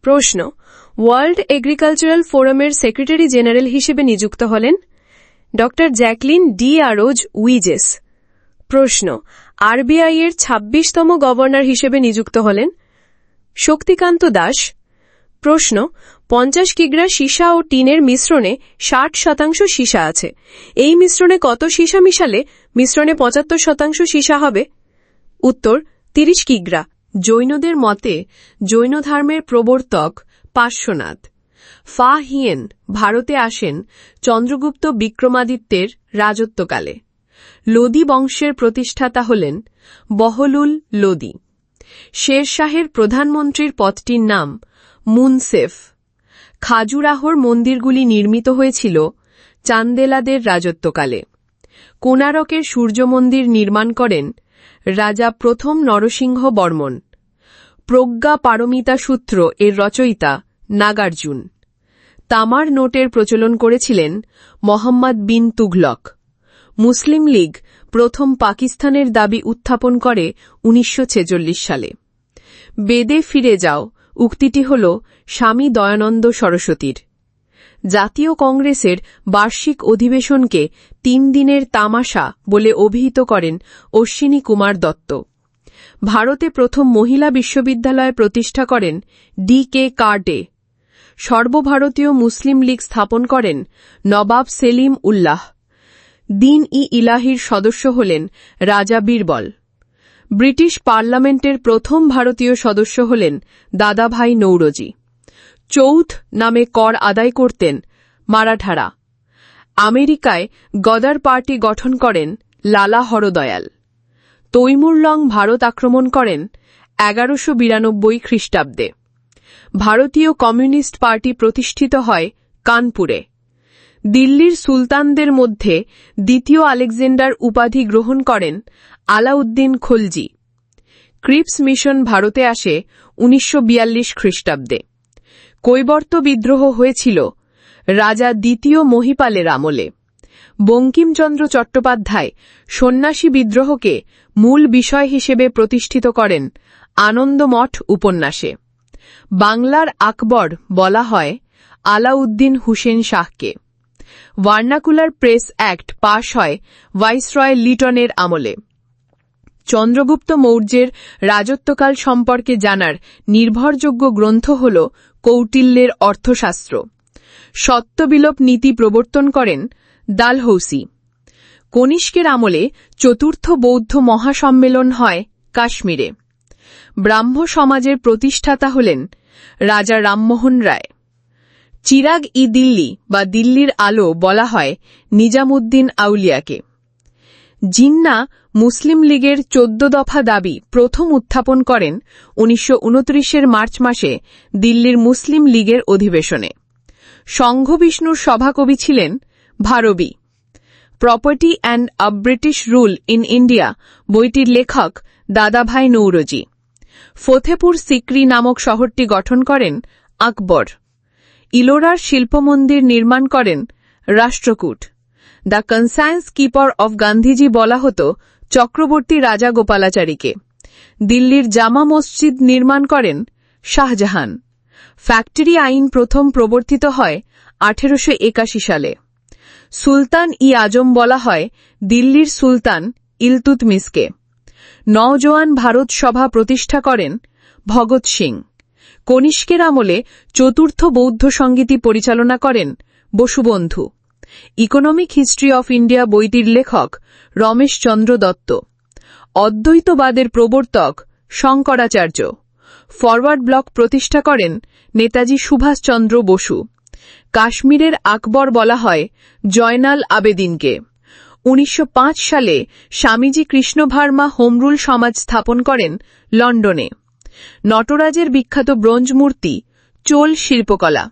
প্রশ্ন, world agricultural ফোরামের secretary general হিসেবে নিযুক্ত হলেন ড. Jacqueline de Arros Hughes. প্রশ্ন, আরবিআই এর ২৬তম গভর্নর হিসেবে নিযুক্ত হলেন শক্তিকান্ত দাস। প্রশ্ন, ৫০ কিগ্রা সীসা ও টিনের মিশ্রণে ৬০% সীসা আছে। এই মিশ্রণে কত সীসা মিশালে মিশ্রণে ৭৫% সীসা হবে? উত্তর, ৩০ কিগ্রা। জৈনদের মতে জৈন ধর্মের প্রবর্তক পার্শ্বনাথ ফা হিয়েন ভারতে আসেন চন্দ্রগুপ্ত বিক্রমাদিত্যের রাজত্বকালে। লোদি বংশের প্রতিষ্ঠাতা হলেন বহলুল লোদি। শেরশাহের প্রধানমন্ত্রীর পদটির নাম মুনসেফ। খাজুরাহোর মন্দিরগুলি নির্মিত হয়েছিল চান্দেলাদের রাজত্বকালে। কোণারকের সূর্য মন্দির নির্মাণ করেন রাজা প্রথম নরসিংহ বর্মন। প্রজ্ঞা পারমিতা সূত্র এর রচয়িতা নাগার্জুন। তামার নোটের প্রচলন করেছিলেন মোহাম্মদ বিন তুঘলক। মুসলিম লীগ প্রথম পাকিস্তানের দাবি উত্থাপন করে ১৯৪৬ সালে। বেদে ফিরে যাও উক্তিটি হল স্বামী দয়ানন্দ সরস্বতীর। জাতীয় কংগ্রেসের বার্ষিক অধিবেশনকে ৩ দিনের তামাশা বলে অভিহিত করেন অশ্বিনী কুমার দত্ত। ভারতে প্রথম মহিলা বিশ্ববিদ্যালয় প্রতিষ্ঠা করেন ডি.কে. কার্টে। সর্বভারতীয় মুসলিম লীগ স্থাপন করেন নবাব সেলিম উল্লাহ। দিন-ই-ইলাহির সদস্য হলেন রাজা বীরবল। ব্রিটিশ পার্লামেন্টের প্রথম ভারতীয় সদস্য হলেন দাদাভাই নৌরোজি। চৌথ নামে কর আদায় করতেন মারাঠারা। আমেরিকায় গদার পার্টি গঠন করেন লালা হরদয়াল। তৈমুরলং ভারত আক্রমণ করেন ১১৯২ খ্রিস্টাব্দে। ভারতীয় কমিউনিস্ট পার্টি প্রতিষ্ঠিত হয় কানপুরে। দিল্লির সুলতানদের মধ্যে দ্বিতীয় আলেকজান্ডার উপাধি গ্রহণ করেন আলাউদ্দিন খলজি। ক্রিপস মিশন ভারতে আসে ১৯৪২ খ্রিস্টাব্দে। কৈবর্ত বিদ্রোহ হয়েছিল রাজা দ্বিতীয় মহিপালের আমলে। বঙ্কিমচন্দ্র চট্টোপাধ্যায় সন্ন্যাসী বিদ্রোহকে মূল বিষয় হিসেবে প্রতিষ্ঠিত করেন আনন্দমঠ উপন্যাসে। বাংলার আকবর বলা হয় আলাউদ্দিন হুসেন শাহকে। ভার্নাকুলার প্রেস অ্যাক্ট পাশ হয় ভাইসরয় লিটনের আমলে। চন্দ্রগুপ্ত মৌর্যের রাজত্বকাল সম্পর্কে জানার নির্ভরযোগ্য গ্রন্থ হল কৌটিল্যের অর্থশাস্ত্র। সত্যবিলোপ নীতি প্রবর্তন করেন ডালহৌসি। কনিষ্কের আমলে চতুর্থ বৌদ্ধ মহাসম্মেলন হয় কাশ্মীরে। ব্রাহ্ম সমাজের প্রতিষ্ঠাতা হলেন রাজা রামমোহন রায়। চিরাগ-ই-দিল্লি বা দিল্লির আলো বলা হয় নিজামুদ্দিন আউলিয়াকে। জিন্না মুসলিম লীগের ১৪ দফা দাবি প্রথম উত্থাপন করেন ১৯২৯ মার্চ মাসে দিল্লির মুসলিম লীগের অধিবেশনে। সংঘবিষ্ণুর সভাকবি ছিলেন Bharavi. Property and a British rule in India বইটির লেখক দাদাভাই নৌরোজি। ফতেপুর সিক্রি নামক শহরটি গঠন করেন আকবর। ইলোরার শিল্পমন্দির নির্মাণ করেন Rashtrakuta. The conscience keeper of Gandhiji বলা হতো চক্রবর্তী রাজা গোপালাচারীকে। দিল্লির জামা মসজিদ নির্মাণ করেন শাহজাহান। ফ্যাক্টরি আইন প্রথম প্রবর্তিত হয় ১৮৮১ সালে। সুলতান-ই আজম বলা হয় দিল্লির সুলতান ইলতুৎমিশকে। নওজোয়ান ভারত সভা প্রতিষ্ঠা করেন ভগৎ সিং। কনিষ্কের আমলে চতুর্থ বৌদ্ধ সংগীতি পরিচালনা করেন Vasubandhu. Economic history of India বইটির লেখক রমেশচন্দ্র দত্ত। অদ্বৈতবাদের প্রবর্তক শঙ্করাচার্য। ফরওয়ার্ড ব্লক প্রতিষ্ঠা করেন নেতাজি সুভাষচন্দ্র বসু। কাশ্মীরের আকবর বলা হয় জয়নাল আবেদিনকে। ১৯০৫ সালে স্বামীজি কৃষ্ণ ভার্মা হোমরুল সমাজ স্থাপন করেন লন্ডনে। নটরাজের বিখ্যাত ব্রোঞ্জ মূর্তি চোল শিল্পকলা।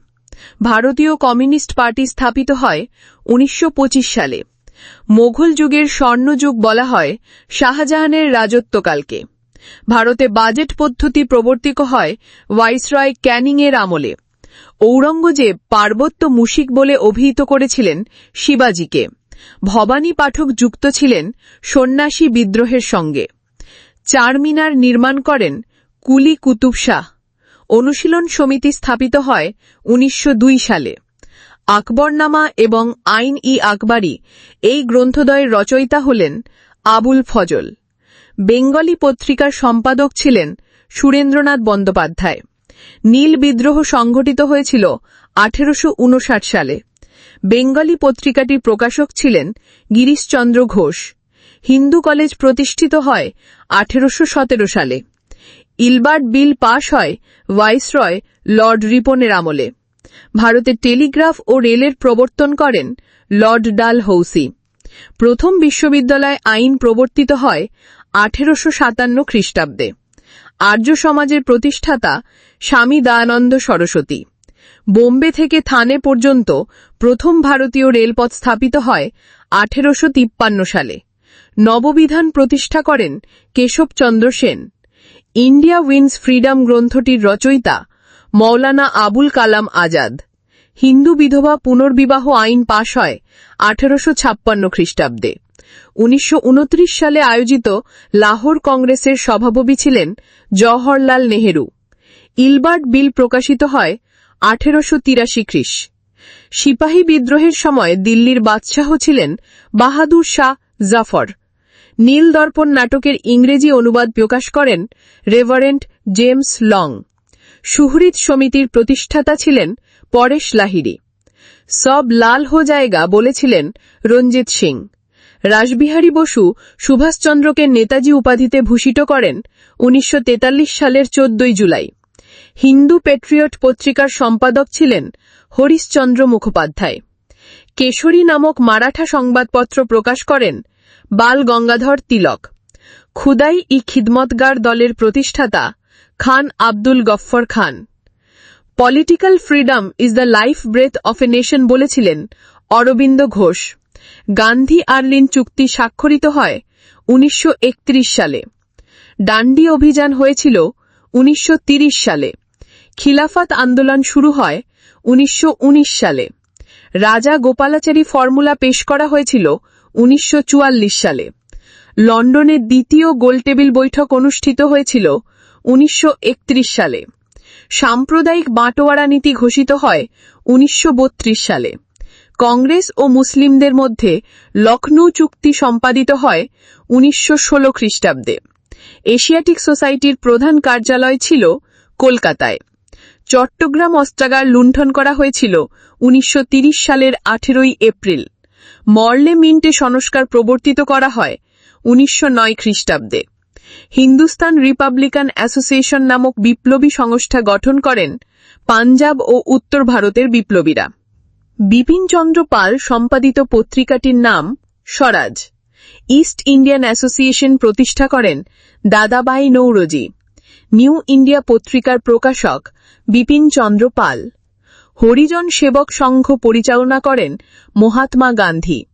ভারতীয় কমিউনিস্ট পার্টি স্থাপিত হয় ১৯২৫ সালে। মোঘল যুগের স্বর্ণযুগ বলা হয় শাহজাহানের রাজত্বকালকে। ভারতে বাজেট পদ্ধতি প্রবর্তিত হয় ভাইসরয় ক্যানিংয়ের আমলে। ঔরঙ্গজেব পার্বত্য মুশিক বলে অভিহিত করেছিলেন শিবাজিকে। ভবানী পাঠক যুক্ত ছিলেন সন্ন্যাসী বিদ্রোহের সঙ্গে। চারমিনার নির্মাণ করেন কুলি কুতুব শাহ। অনুশীলন সমিতি স্থাপিত হয় 1902 সালে। আকবরনামা এবং আইন-ই-আকবরী এই গ্রন্থদ্বয়ের রচয়িতা হলেন আবুল ফজল। বেঙ্গলি পত্রিকার সম্পাদক ছিলেন সুরেন্দ্রনাথ বন্দ্যোপাধ্যায়। নীল বিদ্রোহ সংঘটিত হয়েছিল 1859 সালে। বেঙ্গলি পত্রিকাটির প্রকাশক ছিলেন গিরিশচন্দ্র ঘোষ। হিন্দু কলেজ প্রতিষ্ঠিত হয় 1817 সালে। ইলবার্ট বিল পাশ হয় ভাইসরয় লর্ড রিপনের আমলে। ভারতে টেলিগ্রাফ ও রেলের প্রবর্তন করেন লর্ড ডালহৌসি। প্রথম বিশ্ববিদ্যালয় আইন প্রবর্তিত হয় 1857 খ্রিস্টাব্দে। আর্য সমাজের প্রতিষ্ঠাতা স্বামী দয়ানন্দ সরস্বতী। বোম্বে থেকে থানে পর্যন্ত প্রথম ভারতীয় রেলপথ স্থাপিত হয় 1853 সালে। নববিধান প্রতিষ্ঠা করেন Keshabchandra Sen. India wins freedom গ্রন্থটির রচয়িতা মৌলানা আবুল কালাম আজাদ। হিন্দু বিধবা পুনর্বিবাহ আইন পাশ হয় 1856 খ্রিস্টাব্দে। 1929 সালে আয়োজিত লাহোর কংগ্রেসের সভাপতি ছিলেন জওহরলাল নেহেরু। ইলবার্ট বিল প্রকাশিত হয় 1883 খ্রিস। সিপাহী বিদ্রোহের সময় দিল্লির বাদশাহ ছিলেন বাহাদুর শাহ জাফর। নীল দর্পণ নাটকের ইংরেজি অনুবাদ প্রকাশ করেন রেভারেন্ড জেমস লং। সুহৃদ সমিতির প্রতিষ্ঠাতা ছিলেন পরেশ লাহিড়ী। সব লাল হো জায়গা বলেছিলেন রঞ্জিত সিং। রাসবিহারী বসু সুভাষচন্দ্রকে নেতাজি উপাধিতে ভূষিত করেন 1943 সালের 14 জুলাই। হিন্দু প্যাট্রিয়ট পত্রিকার সম্পাদক ছিলেন হরিশচন্দ্র মুখোপাধ্যায়। কেশরী নামক মারাঠা সংবাদপত্র প্রকাশ করেন বাল গঙ্গাধর তিলক। খুদাই-ই খিদমতগার দলের প্রতিষ্ঠাতা Khan Abdul Gaffar Khan. Political freedom is the life breath of a nation বলেছিলেন অরবিন্দ ঘোষ। গান্ধী আর্লিন চুক্তি স্বাক্ষরিত হয় 1931 সালে। ডান্ডি অভিযান হয়েছিল 1930 সালে। খিলাফত আন্দোলন শুরু হয় 1919 সালে। রাজা গোপালাচারী ফর্মুলা পেশ করা হয়েছিল 1944 সালে। লন্ডনে দ্বিতীয় গোলটেবিল বৈঠক অনুষ্ঠিত হয়েছিল 1931 সালে। সাম্প্রদায়িক বাঁটোয়ারা নীতি ঘোষিত হয় 1932 সালে। কংগ্রেস ও মুসলিমদের মধ্যে লখনৌ চুক্তি সম্পাদিত হয় 1916 খ্রিস্টাব্দে। এশিয়াটিক সোসাইটির প্রধান কার্যালয় ছিল কলকাতায়। চট্টগ্রাম অস্ত্রাগার লুণ্ঠন করা হয়েছিল 1930 সালের 18 এপ্রিল। মর্লে মিন্টে সংস্কার প্রবর্তিত করা হয় 1909 খ্রিস্টাব্দে। হিন্দুস্তান রিপাবলিকান অ্যাসোসিয়েশন নামক বিপ্লবী সংস্থা গঠন করেন পাঞ্জাব ও উত্তর ভারতের বিপ্লবীরা। বিপিনচন্দ্র পাল সম্পাদিত পত্রিকাটির নাম স্বরাজ। ইস্ট ইন্ডিয়ান অ্যাসোসিয়েশন প্রতিষ্ঠা করেন দাদাবাই নৌরোজি। নিউ ইন্ডিয়া পত্রিকার প্রকাশক বিপিনচন্দ্র পাল। হরিজন সেবক সংঘ পরিচালনা করেন মহাত্মা গান্ধী।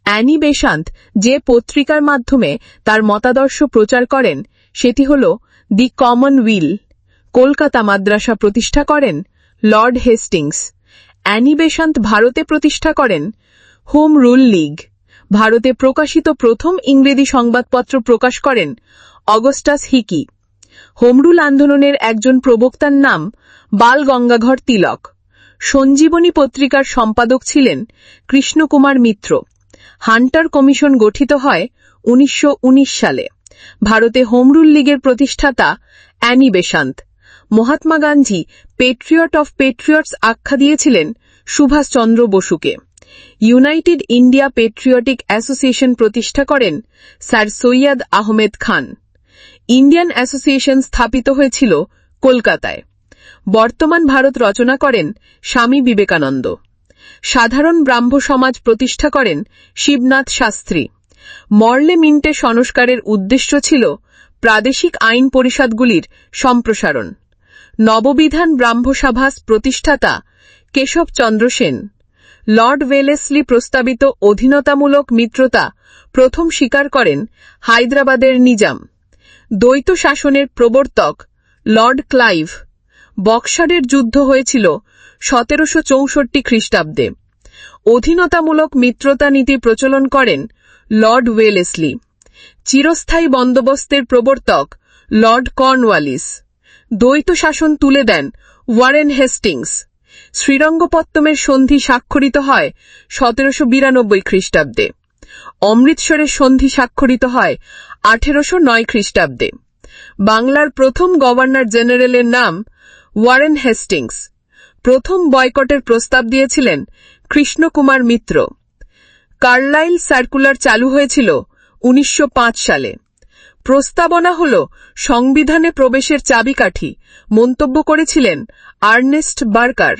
অ্যানি বেসান্ত যে পত্রিকার মাধ্যমে তার মতাদর্শ প্রচার করেন সেটি হল দি কমন উইল। কলকাতা মাদ্রাসা প্রতিষ্ঠা করেন লর্ড হেস্টিংস। অ্যানি বেসান্ত ভারতে প্রতিষ্ঠা করেন হোম রুল লীগ। ভারতে প্রকাশিত প্রথম ইংরেজি সংবাদপত্র প্রকাশ করেন অগস্টাস হিকি। হোমরুল আন্দোলনের একজন প্রবক্তার নাম বাল গঙ্গাধর তিলক। সঞ্জীবনী পত্রিকার সম্পাদক ছিলেন কৃষ্ণকুমার মিত্র। হান্টার কমিশন গঠিত হয় 1919 সালে। ভারতে হোমরুল লীগের প্রতিষ্ঠাতা Annie Besant. Mahatma Gandhi patriot of patriots আখ্যা দিয়েছিলেন সুভাষচন্দ্র বসুকে। ইউনাইটেড ইন্ডিয়া পেট্রিয়টিক অ্যাসোসিয়েশন প্রতিষ্ঠা করেন sir Syed Ahmed Khan. Indian association স্থাপিত হয়েছিল কলকাতায়। বর্তমান ভারত রচনা করেন স্বামী বিবেকানন্দ। সাধারণ ব্রাহ্ম সমাজ প্রতিষ্ঠা করেন শিবনাথ শাস্ত্রী। মর্লে মিন্টে সংস্কারের উদ্দেশ্য ছিল প্রাদেশিক আইন পরিষদগুলির সম্প্রসারণ। নববিধান ব্রাহ্মসভা প্রতিষ্ঠাতা কেশবচন্দ্র সেন। লর্ড ওয়েলেসলি প্রস্তাবিত অধীনতামূলক মিত্রতা প্রথম স্বীকার করেন হায়দ্রাবাদের নিজাম। দ্বৈত শাসনের প্রবর্তক লর্ড ক্লাইভ। বক্সারের যুদ্ধ হয়েছিল 1764 খ্রিস্টাব্দে। অধীনতামূলক মিত্রতা নীতি প্রচলন করেন লর্ড ওয়েলেসলি। চিরস্থায়ী বন্দোবস্তের প্রবর্তক লর্ড কর্নওয়ালিস। দ্বৈত শাসন তুলে দেন ওয়ারেন হেস্টিংস। শ্রীরঙ্গপত্তমের সন্ধি স্বাক্ষরিত হয় 1792 খ্রিস্টাব্দে। অমৃতসরের সন্ধি স্বাক্ষরিত হয় 1809 খ্রিস্টাব্দে। বাংলার প্রথম গভর্নর জেনারেলের নাম ওয়ারেন হেস্টিংস। প্রথম বয়কটের প্রস্তাব দিয়েছিলেন কৃষ্ণকুমার মিত্র। কার্লাইল সার্কুলার চালু হয়েছিল 1905 সালে। প্রস্তাবনা হল সংবিধানে প্রবেশের চাবিকাঠি, মন্তব্য করেছিলেন আর্নেস্ট বার্কার।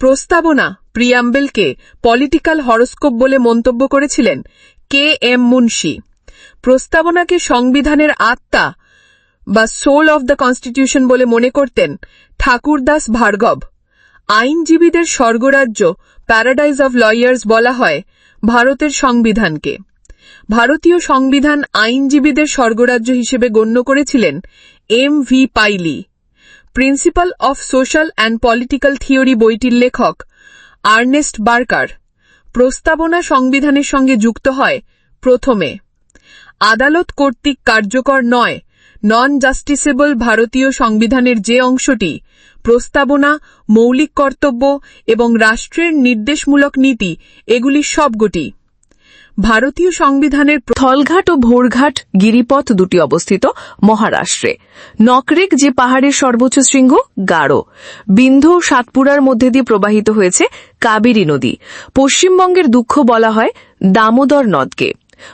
প্রস্তাবনা প্রিয়াম্বেলকে পলিটিক্যাল হরোস্কোপ বলে মন্তব্য করেছিলেন K.M. মুন্সি। প্রস্তাবনাকে সংবিধানের আত্মা বা সোল অফ দ্য কনস্টিটিউশন বলে মনে করতেন ঠাকুরদাস ভার্গব। আইনজীবীদের স্বর্গরাজ্য, প্যারাডাইজ অফ লয়ার্স বলা হয় ভারতের সংবিধানকে। ভারতীয় সংবিধান আইনজীবীদের স্বর্গরাজ্য হিসেবে গণ্য করেছিলেন M.V. Pylee. Principle of social and political theory বইটির লেখক আর্নেস্ট বার্কার। প্রস্তাবনা সংবিধানের সঙ্গে যুক্ত হয় প্রথমে। আদালত কর্তৃক কার্যকর নয়, নন জাস্টিসেবল ভারতীয় সংবিধানের যে অংশটি প্রস্তাবনা, মৌলিক কর্তব্য এবং রাষ্ট্রের নির্দেশমূলক নীতি, এগুলি সবকটি। ভারতীয় সংবিধানের থলঘাট ও ভোরঘাট গিরিপথ দুটি অবস্থিত মহারাষ্ট্রে। নকরেক যে পাহাড়ের সর্বোচ্চ শৃঙ্গ গাঢ়। বিন্ধ্য ও সাতপুরার মধ্যে দিয়ে প্রবাহিত হয়েছে কাবেরী নদী। পশ্চিমবঙ্গের দুঃখ বলা হয় দামোদর নদকে।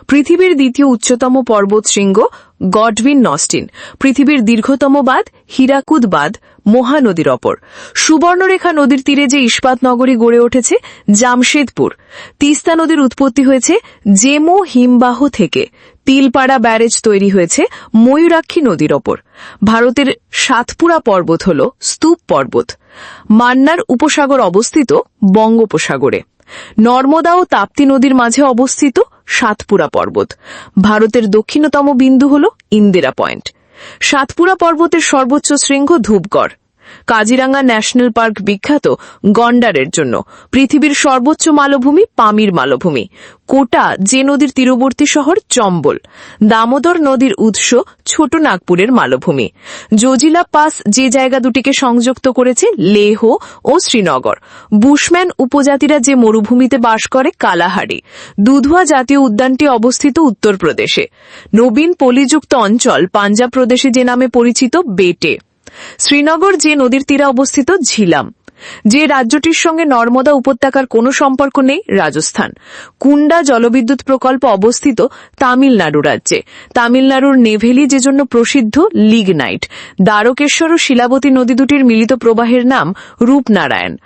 পৃথিবীর দ্বিতীয় উচ্চতম পর্বত শৃঙ্গ গডউইন নস্টিন। পৃথিবীর দীর্ঘতম বাঁধ হীরাকুদ বাঁধ মহানদীর অপর। সুবর্ণরেখা নদীর তীরে যে ইস্পাত নগরী গড়ে উঠেছে জামশেদপুর। তিস্তা নদীর উৎপত্তি হয়েছে জেমো হিমবাহ থেকে। তিলপাড়া ব্যারেজ তৈরি হয়েছে ময়ূরাক্ষী নদীর ওপর। ভারতের সাতপুরা পর্বত হল স্তূপ পর্বত। মান্নার উপসাগর অবস্থিত বঙ্গোপসাগরে। নর্মদা ও তাপ্তি নদীর মাঝে অবস্থিত সাতপুরা পর্বত। ভারতের দক্ষিণতম বিন্দু হল ইন্দিরা পয়েন্ট। সাতপুরা পর্বতের সর্বোচ্চ শৃঙ্গ ধূপগড়। কাজিরাঙ্গা ন্যাশনাল পার্ক বিখ্যাত গন্ডারের জন্য। পৃথিবীর সর্বোচ্চ মালভূমি পামির মালভূমি। কোটা যে নদীর তীরবর্তী শহর চম্বল। দামোদর নদীর উৎস ছোট নাগপুরের মালভূমি। জজিলা পাস যে জায়গা দুটিকে সংযুক্ত করেছে লেহ ও শ্রীনগর। বুশম্যান উপজাতিরা যে মরুভূমিতে বাস করে কালাহারি। দুধওয়া জাতীয় উদ্যানটি অবস্থিত উত্তরপ্রদেশে। নবীন পলিযুক্ত অঞ্চল পাঞ্জাব প্রদেশে যে নামে পরিচিত বেটে। শ্রীনগর যে নদীর তীরে অবস্থিত ঝিলাম। যে রাজ্যটির সঙ্গে নর্মদা উপত্যকার কোনো সম্পর্ক নেই রাজস্থান। কুন্ডা জলবিদ্যুৎ প্রকল্প অবস্থিত তামিলনাড়ু রাজ্যে। তামিলনাড়ুর নেভেলি যে জন্য প্রসিদ্ধ লিগনাইট। দ্বারকেশ্বর ও শিলাবতী নদী দুটির মিলিত প্রবাহের নাম রূপনারায়ণ।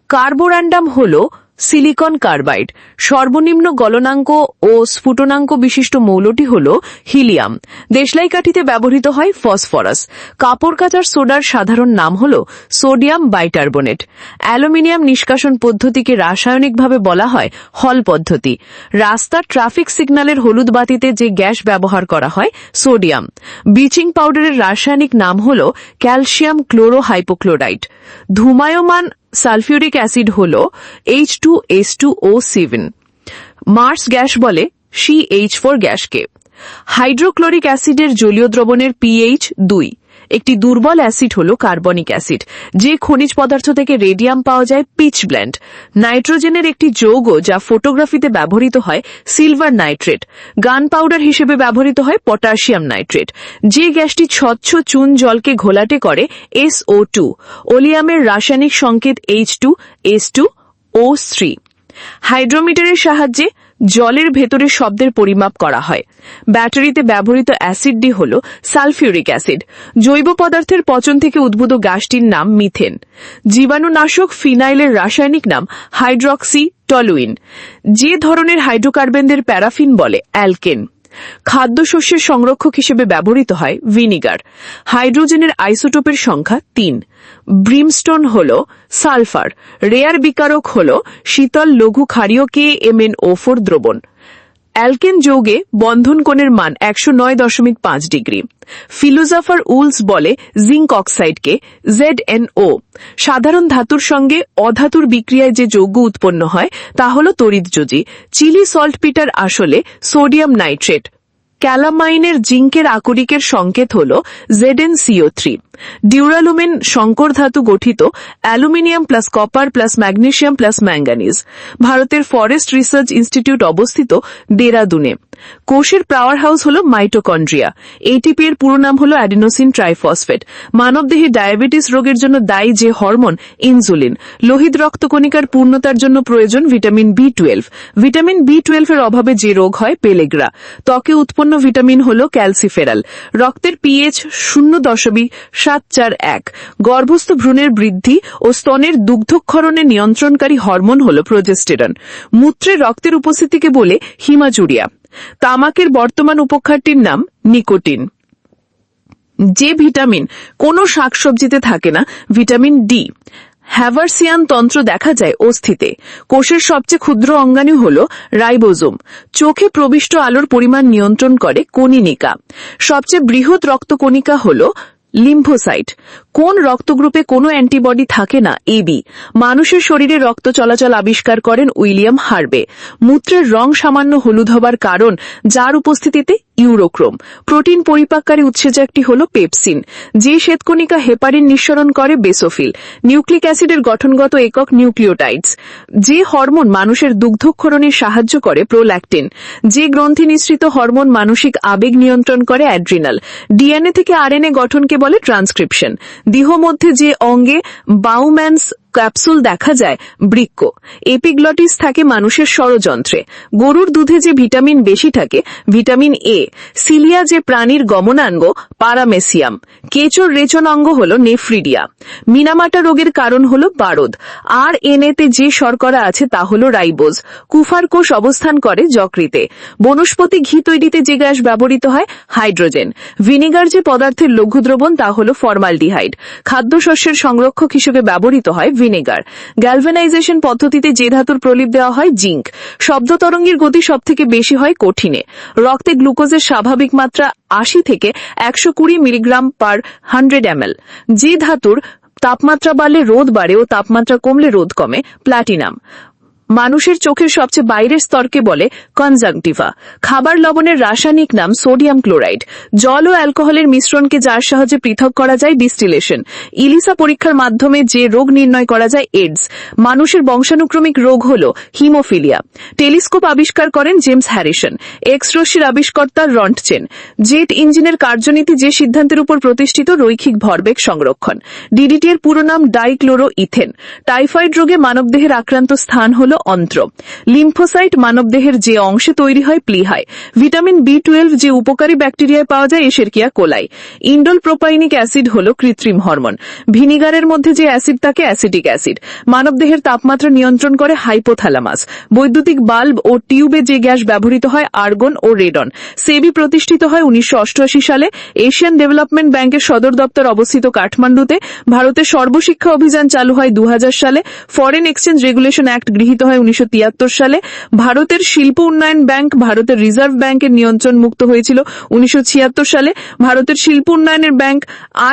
কার্বোরান্ডাম হল সিলিকন কার্বাইড। সর্বনিম্ন গলনাঙ্ক ও স্ফুটনাঙ্ক বিশিষ্ট মৌলটি হল হিলিয়াম। দেশলাই কাঠিতে ব্যবহৃত হয় ফসফরাস। কাপড় কাচার সোডার সাধারণ নাম হল সোডিয়াম বাইকার্বনেট। অ্যালুমিনিয়াম নিষ্কাশন পদ্ধতিকে রাসায়নিকভাবে বলা হয় হল পদ্ধতি। রাস্তার ট্রাফিক সিগন্যালের হলুদ বাতিতে যে গ্যাস ব্যবহার করা হয় সোডিয়াম। ব্লিচিং পাউডারের রাসায়নিক নাম হল ক্যালসিয়াম ক্লোরোহাইপোক্লোরাইট। ধূমায়মান সালফিউরিক অ্যাসিড হল H2S2O7। মার্স গ্যাস বলে CH4 গ্যাসকে। হাইড্রোক্লোরিক অ্যাসিডের জলীয় দ্রবণের pH 2। একটি দুর্বল অ্যাসিড হল কার্বনিক অ্যাসিড। যে খনিজ পদার্থ থেকে রেডিয়াম পাওয়া যায় পিচ ব্ল্যান্ড। নাইট্রোজেনের একটি যৌগ যা ফটোগ্রাফিতে ব্যবহৃত হয় সিলভার নাইট্রেট। গান পাউডার হিসেবে ব্যবহৃত হয় পটাশিয়াম নাইট্রেট। যে গ্যাসটি স্বচ্ছ চুন জলকে ঘোলাটে করে SO2। ওলিয়ামের রাসায়নিক সংকেত H2S2O3। হাইড্রোমিটারের সাহায্যে জলের ভেতরে শব্দের পরিমাপ করা হয়। ব্যাটারিতে ব্যবহৃত অ্যাসিডটি হল সালফিউরিক অ্যাসিড। জৈব পদার্থের পচন থেকে উদ্ভূত গ্যাসটির নাম মিথেন। জীবাণুনাশক ফিনাইলের রাসায়নিক নাম হাইড্রক্সি টলুইন। যে ধরনের হাইড্রোকার্বনদের প্যারাফিন বলে অ্যালকেন। খাদ্যশস্যের সংরক্ষক হিসেবে ব্যবহৃত হয় ভিনিগার। হাইড্রোজেনের আইসোটোপের সংখ্যা 3। ব্রিমস্টোন হল সালফার। রেয়ার বিকারক হল শীতল লঘু ক্ষারীয় KMnO4 দ্রবণ। অ্যালকেন যৌগে বন্ধন কোণের মান 109.5 ডিগ্রি। ফিলোজফার উলস বলে জিঙ্ক অক্সাইডকে ZnO। সাধারণ ধাতুর সঙ্গে অধাতুর বিক্রিয়ায় যে যৌগ উৎপন্ন হয় তা হল তড়িৎযোজী। চিলি সল্টপিটার আসলে সোডিয়াম নাইট্রেট। ক্যালামাইনের জিঙ্কের আকরিকের সংকেত হল ZnCO3। ডিউরালুমিন সংকর ধাতু গঠিত aluminium plus copper plus magnesium plus manganese. ভারতের ফরেস্ট রিসার্চ ইনস্টিটিউট অবস্থিত দেরাদুনে। কোষের পাওয়ার হাউস হল মাইটোকন্ড্রিয়া। এটিপি এর পুরো নাম হল অ্যাডিনোসিন ট্রাইফসফেট। মানবদেহে ডায়াবেটিস রোগের জন্য দায়ী যে হরমোন ইনসুলিন। লোহিত রক্তকণিকার পূর্ণতার জন্য প্রয়োজন ভিটামিন B12। ভিটামিন B12 এর অভাবে যে রোগ হয় পেলেগ্রা। ত্বকে উৎপন্ন ভিটামিন হল ক্যালসিফেরাল। রক্তের পিএইচ 0.741। গর্ভস্থ ভ্রূণের বৃদ্ধি ও স্তনের দুগ্ধক্ষরণে নিয়ন্ত্রণকারী হরমোন হল প্রোজেস্টেরন। মূত্রে রক্তের উপস্থিতিকে বলে হিমাচুরিয়া। তামাকের বর্তমান উপখারটির নাম নিকোটিন। যে ভিটামিন কোনো শাকসবজিতে থাকে না, ভিটামিন ডি। হ্যাভারসিয়ান তন্ত্র দেখা যায় অস্থিতে। কোষের সবচেয়ে ক্ষুদ্র অঙ্গাণু হল রাইবোজোম। চোখে প্রবিষ্ট আলোর পরিমাণ নিয়ন্ত্রণ করে কনিনিকা। সবচেয়ে বৃহৎ রক্তকণিকা হল লিম্ফোসাইট। কোন রক্তগ্রুপে কোনো অ্যান্টিবডি থাকে না, এবি। মানুষের শরীরে রক্ত চলাচল আবিষ্কার করেন উইলিয়াম হার্বে। মূত্রের রং সামান্য হলুদ হবার কারণ, যার উপস্থিতিতে ইউরোক্রোম। প্রোটিন পরিপাককারী উৎসেচকটি হল পেপসিন। যে শ্বেতকণিকা হেপারিন নিঃসরণ করে বেসোফিল। নিউক্লিক অ্যাসিডের গঠনগত একক নিউক্লিওটাইডস। যে হরমোন মানুষের দুগ্ধক্ষরণে সাহায্য করে প্রোল্যাকটিন। যে গ্রন্থি নিঃসৃত হরমোন মানসিক আবেগ নিয়ন্ত্রণ করে অ্যাড্রিনাল। ডিএনএ থেকে আরএনএ গঠনকে বলে ট্রান্সক্রিপশন। দেহ মধ্যে যে অঙ্গে বাউম্যানস ক্যাপসুল দেখা যায়, বৃক্ক। এপিগ্লটিস থাকে মানুষের স্বরযন্ত্রে। গরুর দুধে যে ভিটামিন বেশি থাকে, ভিটামিন এ। সিলিয়া যে প্রাণীর গমনাঙ্গ, পারামেসিয়াম। কেঁচোর রেচন অঙ্গ হল নেফ্রিডিয়া। মিনামাটা রোগের কারণ হল বারদ। আর এনএতে যে শর্করা আছে তা হল রাইবোজ। কুফার কোষ অবস্থান করে যকৃতে। বনস্পতি ঘি তৈরিতে যে গ্যাস ব্যবহৃত হয়, হাইড্রোজেন। ভিনেগার যে পদার্থের লঘু দ্রবণ তা হল ফর্মালডিহাইড। খাদ্যশস্যের সংরক্ষক হিসেবে ব্যবহৃত হয় ভিনেগার। গ্যালভানাইজেশন পদ্ধতিতে যে ধাতুর প্রলেপ দেওয়া হয়, জিঙ্ক। শব্দ তরঙ্গের গতি সবথেকে বেশি হয় কঠিনে। রক্তে গ্লুকোজের স্বাভাবিক মাত্রা 80 থেকে 120 মিলিগ্রাম পার 100 ml। যে ধাতুর তাপমাত্রা বাড়লে রোধ বাড়ে ও তাপমাত্রা কমলে রোধ কমে, প্লাটিনাম। মানুষের চোখের সবচেয়ে বাইরের স্তরকে বলে কনজাংটিভা। খাবার লবণের রাসায়নিক নাম সোডিয়াম ক্লোরাইড। জল ও অ্যালকোহলের মিশ্রণকে যার সাহায্যে পৃথক করা যায়, ডিস্টিলেশন। ইলিসা পরীক্ষার মাধ্যমে যে রোগ নির্ণয় করা যায়, এইডস। মানুষের বংশানুক্রমিক রোগ হল হিমোফিলিয়া। টেলিস্কোপ আবিষ্কার করেন জেমস হ্যারিসন। এক্স রশ্মির আবিষ্কর্তা রন্টচেন। জেট ইঞ্জিনের কার্যনীতি যে সিদ্ধান্তের উপর প্রতিষ্ঠিত, রৈখিক ভরবেগ সংরক্ষণ। ডিডিটি এর পুরো নাম ডাইক্লোরো ইথেন। টাইফয়েড রোগে মানবদেহের আক্রান্ত স্থান হল অন্ত্র। লিম্ফোসাইট মানবদেহের যে অংশে তৈরি হয়, প্লিহায়। ভিটামিন B12 যে উপকারী ব্যাকটেরিয়ায় পাওয়া যায়, এশেরকিয়া কোলাই। ইন্ডোল প্রোপাইনিক অ্যাসিড হল কৃত্রিম হরমোন। ভিনিগারের মধ্যে যে অ্যাসিড থাকে, অ্যাসিটিক অ্যাসিড। মানবদেহের তাপমাত্রা নিয়ন্ত্রণ করে হাইপোথ্যালামাস। বৈদ্যুতিক বাল্ব ও টিউবে যে গ্যাস ব্যবহৃত হয়, আর্গন ও রেডন। সেবি প্রতিষ্ঠিত হয় 1988 সালে। এশিয়ান ডেভেলপমেন্ট ব্যাংকের সদর দপ্তর অবস্থিত কাঠমান্ডুতে। ভারতের সর্বশিক্ষা অভিযান চালু হয় 2000 সালে। ফরেন এক্সচেঞ্জ রেগুলেশন অ্যাক্ট গৃহীত হয় 1973 সালে। ভারতের শিল্প উন্নয়ন ব্যাংক ভারতের রিজার্ভ ব্যাংকের নিয়ন্ত্রণ মুক্ত হয়েছিল 1976 সালে। ভারতের শিল্প উন্নয়নের ব্যাংক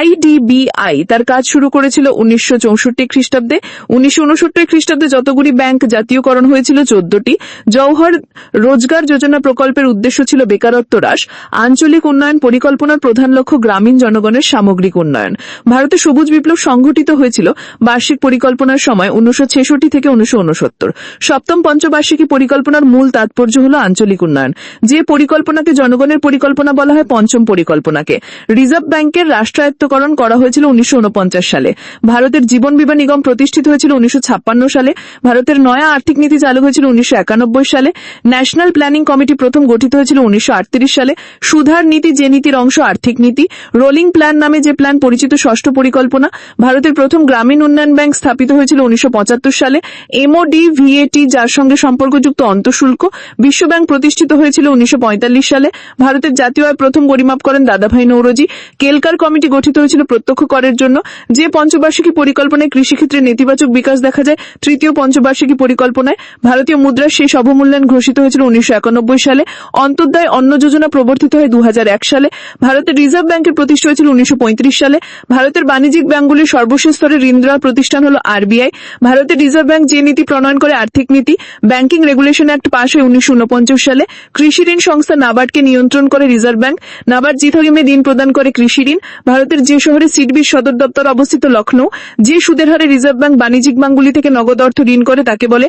IDBI তার কাজ শুরু করেছিল 1964 খ্রিস্টাব্দে। 1969 খ্রিস্টাব্দে যতগুলি ব্যাংক জাতীয়করণ হয়েছিল, 14টি। জওহর রোজগার যোজনা প্রকল্পের উদ্দেশ্য ছিল বেকারত্ব হ্রাস। আঞ্চলিক উন্নয়ন পরিকল্পনার প্রধান লক্ষ্য গ্রামীণ জনগণের সামগ্রিক উন্নয়ন। ভারতে সবুজ বিপ্লব সংঘটিত হয়েছিল বার্ষিক পরিকল্পনার সময় 1966 থেকে 1969। সপ্তম পঞ্চবার্ষিকী পরিকল্পনার মূল তাৎপর্য হল আঞ্চলিক উন্নয়ন। যে পরিকল্পনাকে জনগণের পরিকল্পনা বলা হয়, পঞ্চম পরিকল্পনাকে। রিজার্ভ ব্যাংকের রাষ্ট্রায়ত্তকরণ করা হয়েছিল 1949 সালে। ভারতের জীবন বীমা নিগম প্রতিষ্ঠিত হয়েছিল 1956 সালে। ভারতের নয়া আর্থিক নীতি চালু হয়েছিল 1991 সালে। ন্যাশনাল প্ল্যানিং কমিটি প্রথম গঠিত হয়েছিল 1938 সালে। সুধার নীতি যে নীতির অংশ, আর্থিক নীতি। রোলিং প্ল্যান নামে যে প্ল্যান পরিচিত, ষষ্ঠ পরিকল্পনা। ভারতের প্রথম গ্রামীণ উন্নয়ন ব্যাংক স্থাপিত হয়েছিল 1975 সালে। MOD VAT যার সঙ্গে সম্পর্কযুক্ত অন্তঃশুল্ক। বিশ্বব্যাংক প্রতিষ্ঠিত হয়েছিল 1945 সালে। ভারতের জাতীয় আয় প্রথম পরিমাপ করেন দাদাভাই নওরোজি। কেলকার কমিটি গঠিত হয়েছিল প্রত্যক্ষ করের জন্য। যে পঞ্চবার্ষিকী পরিকল্পনায় কৃষিক্ষেত্রে নেতিবাচক বিকাশ দেখা যায়, তৃতীয় পঞ্চবার্ষিকী পরিকল্পনায়। ভারতীয় মুদ্রার শেষ অবমূল্যায়ন ঘোষিত হয়েছিল 1991 সালে। অন্তর্দায় অন্ন যোজনা প্রবর্তিত হয় 2001 সালে। ভারতের রিজার্ভ ব্যাংকের প্রতিষ্ঠা হয়েছিল 1935 সালে। ভারতের বাণিজ্যিক ব্যাংকগুলির সর্বশেষ স্তরে ঋণ দেওয়ার প্রতিষ্ঠান হল RBI। ভারতের রিজার্ভ ব্যাংক যে নীতি প্রণয়ন করে, আর্থিক নীতি। ব্যাংকিং রেগুলেশন অ্যাক্ট পাশ হয় 1949 সালে। কৃষি ঋণ সংস্থা নাবার্ডকে নিয়ন্ত্রণ করে রিজার্ভ ব্যাংক। নাবার্ড জিথগিমে ঋণ প্রদান করে কৃষি ঋণ। ভারতের যে শহরে সিডবির সদর দপ্তর অবস্থিত লখনৌ, যে সুদের হারে রিজার্ভ ব্যাংক বাণিজ্যিক ব্যাংকগুলি থেকে নগদ অর্থ ঋণ করে তাকে বলে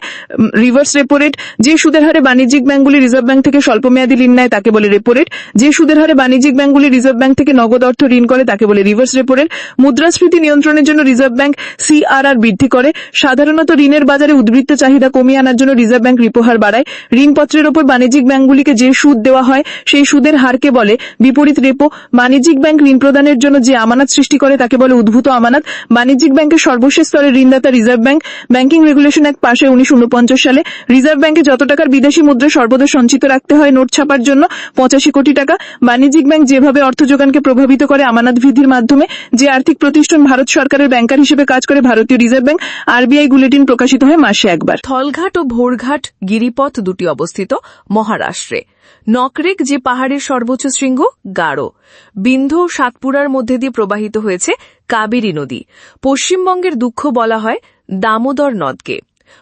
রিভার্স রেপো রেট। যে সুদের হারে বাণিজ্যিক ব্যাংকগুলি রিজার্ভ ব্যাংক থেকে স্বল্পমেয়াদী ঋণ নেয় তাকে বলে রেপো রেট। যে সুদের হারে বাণিজ্যিক ব্যাংকগুলি রিজার্ভ ব্যাংক থেকে নগদ অর্থ ঋণ করে তাকে বলে রিভার্স রেপো রেট। মুদ্রাস্ফীতি নিয়ন্ত্রণের জন্য রিজার্ভ ব্যাংক সিআরআর বৃদ্ধি করে। সাধারণত ঋণের বাজারে উদ্বৃত্ত চাহিদা কমিয়ে আনার জন্য রিজার্ভ ব্যাংক রিপো হার বাড়ায়। ঋণপত্রের ওপর বাণিজ্যিক ব্যাংকগুলিকে যে সুদ দেওয়া হয় সেই সুদের হারকে বলে বিপরীত রেপো। বাণিজ্যিক ব্যাংক ঋণ প্রদানের জন্য যে আমানত সৃষ্টি করে তাকে বলে উদ্ভূত আমানত। বাণিজ্যিক ব্যাংকের সর্বশেষ স্তরের ঋণদাতা reserve bank. Banking regulation act পাশ হয় 1949 সালে। রিজার্ভ ব্যাংকে যত টাকার বিদেশি মুদ্রা সর্বদা সঞ্চিত রাখতে হয় নোট ছাপার জন্য 85 কোটি টাকা। বাণিজ্যিক ব্যাংক যেভাবে অর্থ যোগানকে প্রভাবিত করে আমানত বৃদ্ধির মাধ্যমে। যে আর্থিক প্রতিষ্ঠান ভারত সরকারের ব্যাংকার হিসেবে কাজ করে ভারতীয় রিজার্ভ ব্যাংক। আরবিআই বুলেটিন প্রকাশিত হয় মাসে একবার। থলঘাট ও ভোরঘাট গিরিপথ দুটি অবস্থিত মহারাষ্ট্রে। নকরেক যে পাহাড়ের সর্বোচ্চ শৃঙ্গ গাঢ়। বিন্ধ্য ও সাতপুরার মধ্যে দিয়ে প্রবাহিত হয়েছে কাবেরী নদী। পশ্চিমবঙ্গের দুঃখ বলা হয় দামোদর নদকে।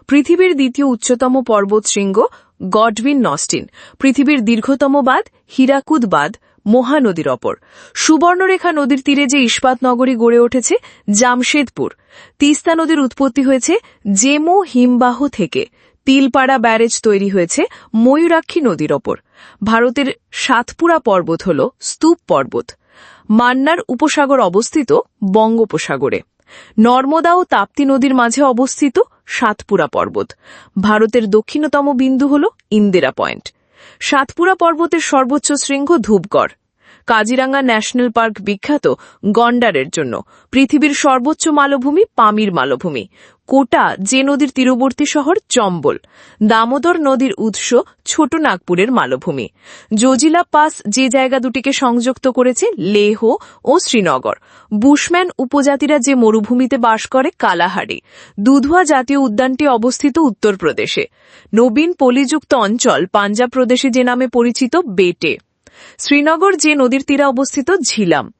পৃথিবীর দ্বিতীয় উচ্চতম পর্বত শৃঙ্গ গডউইন নস্টিন। পৃথিবীর দীর্ঘতম বাঁধ হীরাকুদ বাঁধ মহানদীর ওপর। সুবর্ণরেখা নদীর তীরে যে ইস্পাত নগরী গড়ে উঠেছে জামশেদপুর। তিস্তা নদীর উৎপত্তি হয়েছে জেমো হিমবাহ থেকে। তিলপাড়া ব্যারেজ তৈরি হয়েছে ময়ূরাক্ষী নদীর ওপর। ভারতের সাতপুরা পর্বত হল স্তূপ পর্বত। মান্নার উপসাগর অবস্থিত বঙ্গোপসাগরে। নর্মদা ও তাপ্তি নদীর মাঝে অবস্থিত সাতপুরা পর্বত। ভারতের দক্ষিণতম বিন্দু হল ইন্দিরা পয়েন্ট। সাতপুরা পর্বতের সর্বোচ্চ শৃঙ্গ ধূপগড়। কাজিরাঙ্গা ন্যাশনাল পার্ক বিখ্যাত গন্ডারের জন্য। পৃথিবীর সর্বোচ্চ মালভূমি পামির মালভূমি। কোটা যে নদীর তীরবর্তী শহর চম্বল। দামোদর নদীর উৎস ছোট নাগপুরের মালভূমি। জজিলা পাস যে জায়গা দুটিকে সংযুক্ত করেছে লেহ ও শ্রীনগর। বুশম্যান উপজাতিরা যে মরুভূমিতে বাস করে কালাহারি। দুধুয়া জাতীয় উদ্যানটি অবস্থিত উত্তরপ্রদেশে। নবীন পলিযুক্ত অঞ্চল পাঞ্জাব প্রদেশে যে নামে পরিচিত বেটে। শ্রীনগর যে নদীর তীরে অবস্থিত ঝিলাম।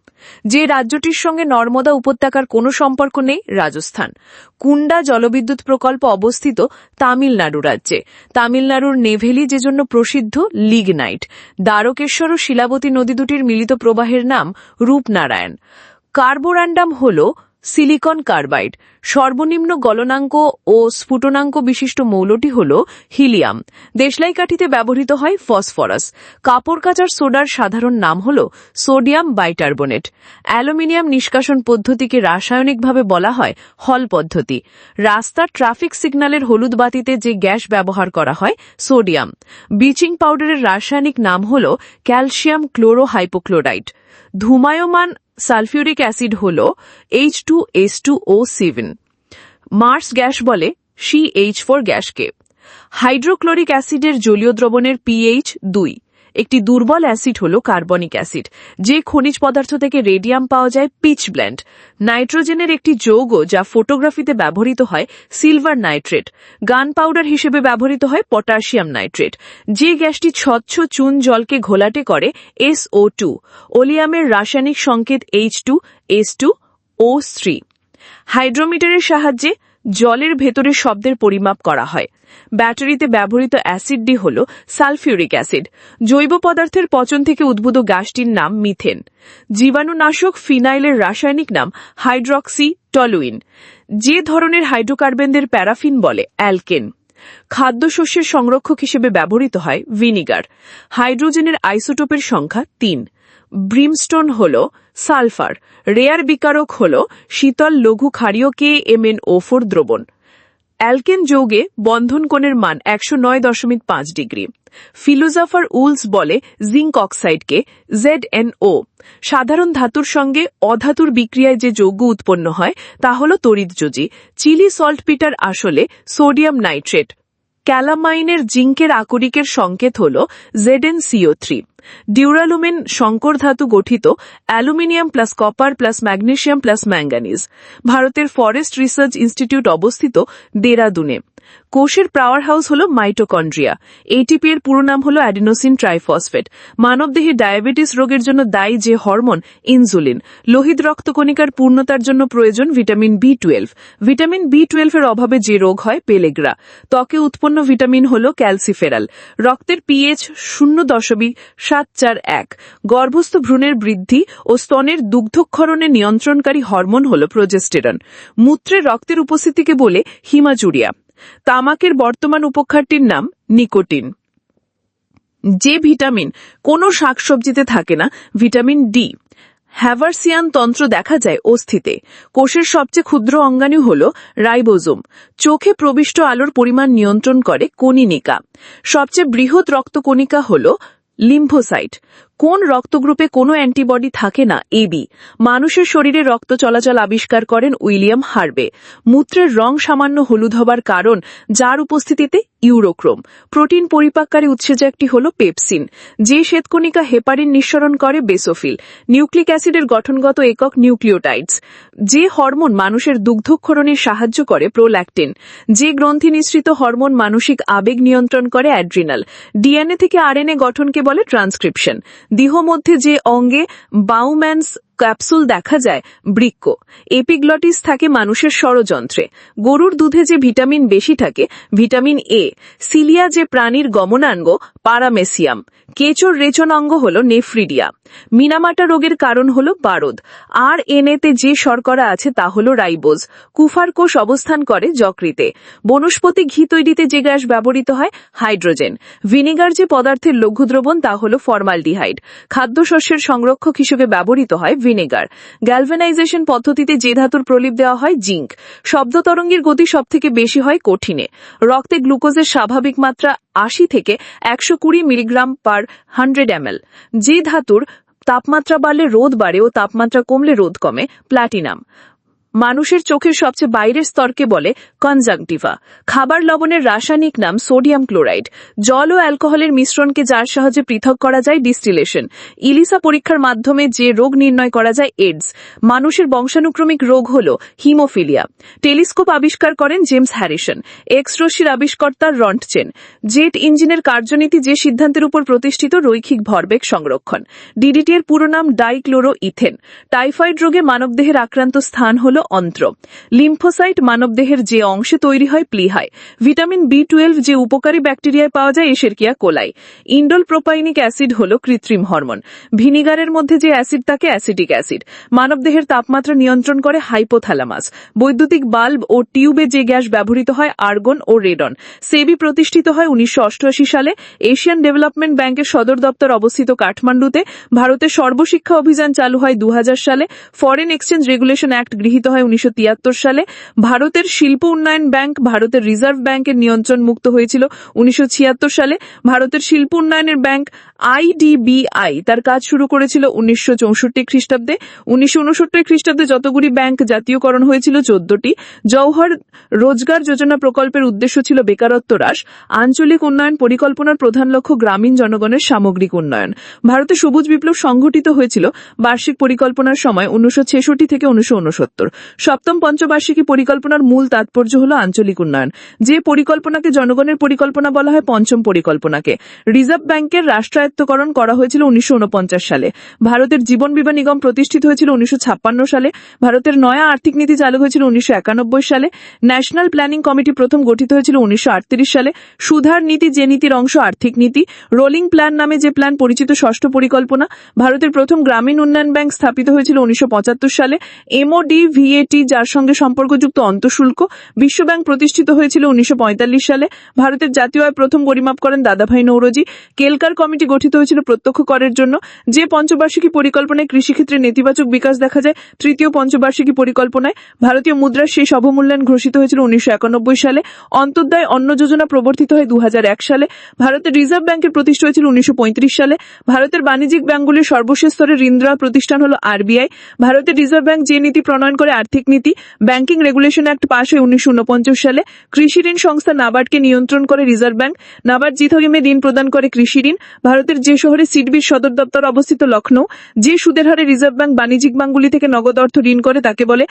যে রাজ্যটির সঙ্গে নর্মদা উপত্যকার কোনো সম্পর্ক নেই রাজস্থান। কুন্ডা জলবিদ্যুৎ প্রকল্প অবস্থিত তামিলনাড়ু রাজ্যে। তামিলনাড়ুর নেভেলি যে জন্য প্রসিদ্ধ লিগনাইট। দ্বারকেশ্বর ও শিলাবতী নদী দুটির মিলিত প্রবাহের নাম রূপনারায়ণ। কার্বোরান্ডাম হল সিলিকন কার্বাইড। সর্বনিম্ন গলনাঙ্ক ও স্ফুটনাঙ্ক বিশিষ্ট মৌলটি হল হিলিয়াম। দেশলাই কাঠিতে ব্যবহৃত হয় ফসফরাস। কাপড় কাচার সোডার সাধারণ নাম হল সোডিয়াম বাইটারবোনেট। অ্যালুমিনিয়াম নিষ্কাশন পদ্ধতিকে রাসায়নিকভাবে বলা হয় হল পদ্ধতি। রাস্তার ট্রাফিক সিগন্যালের হলুদ বাতিতে যে গ্যাস ব্যবহার করা হয় সোডিয়াম। ব্লিচিং পাউডারের রাসায়নিক নাম হল ক্যালসিয়াম ক্লোরোহাইপোক্লোরাইড। ধূমায়মান সালফিউরিক অ্যাসিড হল H2S2O7। মার্স গ্যাস বলে CH4 গ্যাসকে। হাইড্রোক্লোরিক অ্যাসিডের জলীয় দ্রবণের pH 2। একটি দুর্বল অ্যাসিড হল কার্বনিক অ্যাসিড। যে খনিজ পদার্থ থেকে রেডিয়াম পাওয়া যায় পিচ ব্লেন্ড। নাইট্রোজেনের একটি যৌগ যা ফটোগ্রাফিতে ব্যবহৃত হয় সিলভার নাইট্রেট। গান পাউডার হিসেবে ব্যবহৃত হয় পটাশিয়াম নাইট্রেট। যে গ্যাসটি স্বচ্ছ চুন জলকে ঘোলাটে করে SO2। ওলিয়ামের রাসায়নিক সংকেত H2S2O3। হাইড্রোমিটারের সাহায্যে জলের ভেতরে শব্দের পরিমাপ করা হয়। ব্যাটারিতে ব্যবহৃত অ্যাসিডটি হল সালফিউরিক অ্যাসিড। জৈব পদার্থের পচন থেকে উদ্ভূত গ্যাসটির নাম মিথেন। জীবাণুনাশক ফিনাইলের রাসায়নিক নাম হাইড্রক্সি টলুইন। যে ধরনের হাইড্রোকার্বনদের প্যারাফিন বলে অ্যালকেন। খাদ্যশস্যের সংরক্ষক হিসেবে ব্যবহৃত হয় ভিনিগার। হাইড্রোজেনের আইসোটোপের সংখ্যা 3। ব্রিমস্টোন হল সালফার। রেয়ার বিকারক হল শীতল লঘু ক্ষারীয় KMnO4 দ্রবণ। অ্যালকেন যৌগে বন্ধন কোণের মান 109.5 ডিগ্রি। ফিলোজাফার উলস বলে জিঙ্ক অক্সাইডকে ZnO। সাধারণ ধাতুর সঙ্গে অধাতুর বিক্রিয়ায় যে যৌগ উৎপন্ন হয় তা হল তড়িৎযোজী। চিলি সল্টপিটার আসলে সোডিয়াম নাইট্রেট। ক্যালামাইনের জিঙ্কের আকরিকের সংকেত হল ZnCO3। ডিউরালুমিন সংকর ধাতু গঠিত aluminium plus copper plus magnesium plus manganese. ভারতের ফরেস্ট রিসার্চ ইনস্টিটিউট অবস্থিত দেরাদুনে। কোষের পাওয়ার হাউস হল মাইটোকন্ড্রিয়া। এটিপি এর পুরো নাম হল অ্যাডিনোসিন ট্রাইফসফেট। মানবদেহে ডায়াবেটিস রোগের জন্য দায়ী যে হরমোন ইনসুলিন। লোহিত রক্তকণিকার পূর্ণতার জন্য প্রয়োজন ভিটামিন বি12। ভিটামিন বি12 এর অভাবে যে রোগ হয় পেলেগ্রা। ত্বকে উৎপন্ন ভিটামিন হল ক্যালসিফেরাল। রক্তের পিএইচ 0.741। গর্ভস্থ ভ্রূণের বৃদ্ধি ও স্তনের দুগ্ধক্ষরণে নিয়ন্ত্রণকারী হরমোন হল প্রোজেস্টেরন। মূত্রে রক্তের উপস্থিতিকে বলে হিমাচুরিয়া। তামাকের বর্তমান উপখারটির নাম নিকোটিন। যে ভিটামিন কোনো শাকসবজিতে থাকে না, ভিটামিন ডি। হ্যাভারসিয়ান তন্ত্র দেখা যায় অস্থিতে। কোষের সবচেয়ে ক্ষুদ্র অঙ্গাণু হল রাইবোজোম। চোখে প্রবিষ্ট আলোর পরিমাণ নিয়ন্ত্রণ করে কনিনিকা। সবচেয়ে বৃহৎ রক্তকণিকা হল লিম্ফোসাইট। কোন রক্তগ্রুপে কোনো অ্যান্টিবডি থাকে না, এবি। মানুষের শরীরে রক্ত চলাচল আবিষ্কার করেন উইলিয়াম হার্বে। মূত্রের রং সামান্য হলুদ হবার কারণ, যার উপস্থিতিতে ইউরোক্রোম। প্রোটিন পরিপাককারী উৎসেচক একটি হল পেপসিন। যে শ্বেতকণিকা হেপারিন নিঃসরণ করে, বেসোফিল। নিউক্লিক অ্যাসিডের গঠনগত একক নিউক্লিওটাইডস। যে হরমোন মানুষের দুগ্ধক্ষরণে সাহায্য করে, প্রোল্যাকটিন। যে গ্রন্থি নিঃসৃত হরমোন মানসিক আবেগ নিয়ন্ত্রণ করে, অ্যাড্রিনাল। ডিএনএ থেকে আরএনএ গঠনকে বলে ট্রান্সক্রিপশন। দেহ মধ্যে যে অঙ্গে বাউম্যানস ক্যাপসুল দেখা যায়, বৃক্ক। এপিগ্লটিস থাকে মানুষের স্বরযন্ত্রে। গরুর দুধে যে ভিটামিন বেশি থাকে, ভিটামিন এ। সিলিয়া যে প্রাণীর গমনাঙ্গ, পারামেসিয়াম। কেঁচোর রেচন অঙ্গ হল নেফ্রিডিয়া। মিনামাটা রোগের কারণ হল বারদ। আর এনএতে যে শর্করা আছে তা হল রাইবোজ। কুফার কোষ অবস্থান করে যকৃতে। বনস্পতি ঘি তৈরিতে যে গ্যাস ব্যবহৃত হয়, হাইড্রোজেন। ভিনেগার যে পদার্থের লঘু দ্রবণ তা হল ফরমালডিহাইড। খাদ্যশস্যের সংরক্ষক হিসেবে ব্যবহৃত হয় ভিনেগার। গ্যালভানাইজেশন পদ্ধতিতে যে ধাতুর প্রলেপ দেওয়া হয়, জিঙ্ক। শব্দ তরঙ্গের গতি সবথেকে বেশি হয় কঠিনে। রক্তে গ্লুকোজের স্বাভাবিক মাত্রা 80 থেকে 120 মিলিগ্রাম পার 100 ml। যে ধাতুর তাপমাত্রা বাড়লে রোধ বাড়ে ও তাপমাত্রা কমলে রোধ কমে, প্লাটিনাম। মানুষের চোখের সবচেয়ে বাইরের স্তরকে বলে কনজাংটিভা। খাবার লবণের রাসায়নিক নাম সোডিয়াম ক্লোরাইড। জল ও অ্যালকোহলের মিশ্রণকে যার সাহায্যে পৃথক করা যায়, ডিস্টিলেশন। ইলিসা পরীক্ষার মাধ্যমে যে রোগ নির্ণয় করা যায়, এইডস। মানুষের বংশানুক্রমিক রোগ হল হিমোফিলিয়া। টেলিস্কোপ আবিষ্কার করেন জেমস হ্যারিসন। এক্স রশ্মির আবিষ্কর্তা রন্টচেন। জেট ইঞ্জিনের কার্যনীতি যে সিদ্ধান্তের উপর প্রতিষ্ঠিত, রৈখিক ভরবেগ সংরক্ষণ। ডিডিটি এর পুরো নাম ডাইক্লোরো ইথেন। টাইফয়েড রোগে মানবদেহের আক্রান্ত স্থান হল অন্ত্র। লিম্ফোসাইট মানবদেহের যে অংশে তৈরি হয়, প্লিহায়। ভিটামিন বি12 যে উপকারী ব্যাকটেরিয়ায় পাওয়া যায়, এশেরকিয়া কোলাই। ইন্ডোল প্রোপাইনিক অ্যাসিড হল কৃত্রিম হরমোন। ভিনিগারের মধ্যে যে অ্যাসিড থাকে, অ্যাসিটিক অ্যাসিড। মানবদেহের তাপমাত্রা নিয়ন্ত্রণ করে হাইপোথ্যালামাস। বৈদ্যুতিক বাল্ব ও টিউবে যে গ্যাস ব্যবহৃত হয়, আর্গন ও রেডন। সেবি প্রতিষ্ঠিত হয় 1988 সালে। এশিয়ান ডেভেলপমেন্ট ব্যাংকের সদর দপ্তর অবস্থিত কাঠমান্ডুতে। ভারতের সর্বশিক্ষা অভিযান চালু হয় 2000 সালে। ফরেন এক্সচেঞ্জ রেগুলেশন অ্যাক্ট গৃহীত হয় 1973 সালে। ভারতের শিল্প উন্নয়ন ব্যাংক ভারতের রিজার্ভ ব্যাংকের নিয়ন্ত্রণ মুক্ত হয়েছিল 1976 সালে। ভারতের শিল্প উন্নয়নের ব্যাংক আইডিবিআই তার কাজ শুরু করেছিল 1964 খ্রিস্টাব্দে। 1969 খ্রিস্টাব্দে যতগুলি ব্যাংক জাতীয়করণ হয়েছিল, 14টি। জওহর রোজগার যোজনা প্রকল্পের উদ্দেশ্য ছিল বেকারত্ব হ্রাস। আঞ্চলিক উন্নয়ন পরিকল্পনার প্রধান লক্ষ্য গ্রামীণ জনগণের সামগ্রিক উন্নয়ন। ভারতে সবুজ বিপ্লব সংঘটিত হয়েছিল বার্ষিক পরিকল্পনার সময় 1966 থেকে 1969। সপ্তম পঞ্চবার্ষিকী পরিকল্পনার মূল তাৎপর্য হল আঞ্চলিক উন্নয়ন। যে পরিকল্পনাকে জনগণের পরিকল্পনা বলা হয়, পঞ্চম পরিকল্পনাকে। রিজার্ভ ব্যাংকের রাষ্ট্রায়ত্তকরণ করা হয়েছিল 1949 সালে। ভারতের জীবন বীমা নিগম প্রতিষ্ঠিত হয়েছিল 1956 সালে। ভারতের নয়া আর্থিক নীতি চালু হয়েছিল 1991 সালে। ন্যাশনাল প্ল্যানিং কমিটি প্রথম গঠিত হয়েছিল 1938 সালে। সুধার নীতি যে নীতির অংশ, আর্থিক নীতি। রোলিং প্ল্যান নামে যে প্ল্যান পরিচিত, ষষ্ঠ পরিকল্পনা। ভারতের প্রথম গ্রামীণ উন্নয়ন ব্যাংক স্থাপিত হয়েছিল 1975 সালে। এমওডি ভিএটি যার সঙ্গে সম্পর্কযুক্ত অন্তঃশুল্ক। বিশ্বব্যাংক প্রতিষ্ঠিত হয়েছিল 1945 সালে। ভারতের জাতীয় আয় প্রথম পরিমাপ করেন দাদাভাই নৌরোজি। কেলকার কমিটি গঠিত হয়েছিল প্রত্যক্ষ করের জন্য। যে পঞ্চবার্ষিকী পরিকল্পনায় কৃষিক্ষেত্রে নেতিবাচক বিকাশ দেখা যায়, তৃতীয় পঞ্চবার্ষিকী পরিকল্পনায়। ভারতীয় মুদ্রার শেষ অবমূল্যায়ন ঘোষিত হয়েছিল 1991 সালে। অন্তর্দায় অন্ন যোজনা প্রবর্তিত হয় 2001 সালে। ভারতের রিজার্ভ ব্যাংকের প্রতিষ্ঠা হয়েছিল 1935 সালে। ভারতের বাণিজ্যিক ব্যাংকগুলির সর্বশেষ স্তরের ঋণ দেওয়ার প্রতিষ্ঠান হল আরবিআই। ভারতের রিজার্ভ ব্যাংক যে নীতি প্রণয়ন করে, আর্থিক নীতি। ব্যাংকিং রেগুলেশন অ্যাক্ট পাশ হয় 1949 সালে। কৃষি ঋণ সংস্থা নাবার্ডকে নিয়ন্ত্রণ করে রিজার্ভ ব্যাংক। নাবার্ড যে থিমে ঋণ প্রদান করে কৃষি ঋণ। ভারতের যে শহরে সিডবির সদর দপ্তর অবস্থিত লখনৌ। যে সুদের হারে রিজার্ভ ব্যাংক বাণিজ্যিক ব্যাংকগুলি থেকে নগদ অর্থ ঋণ করে তাকে বলে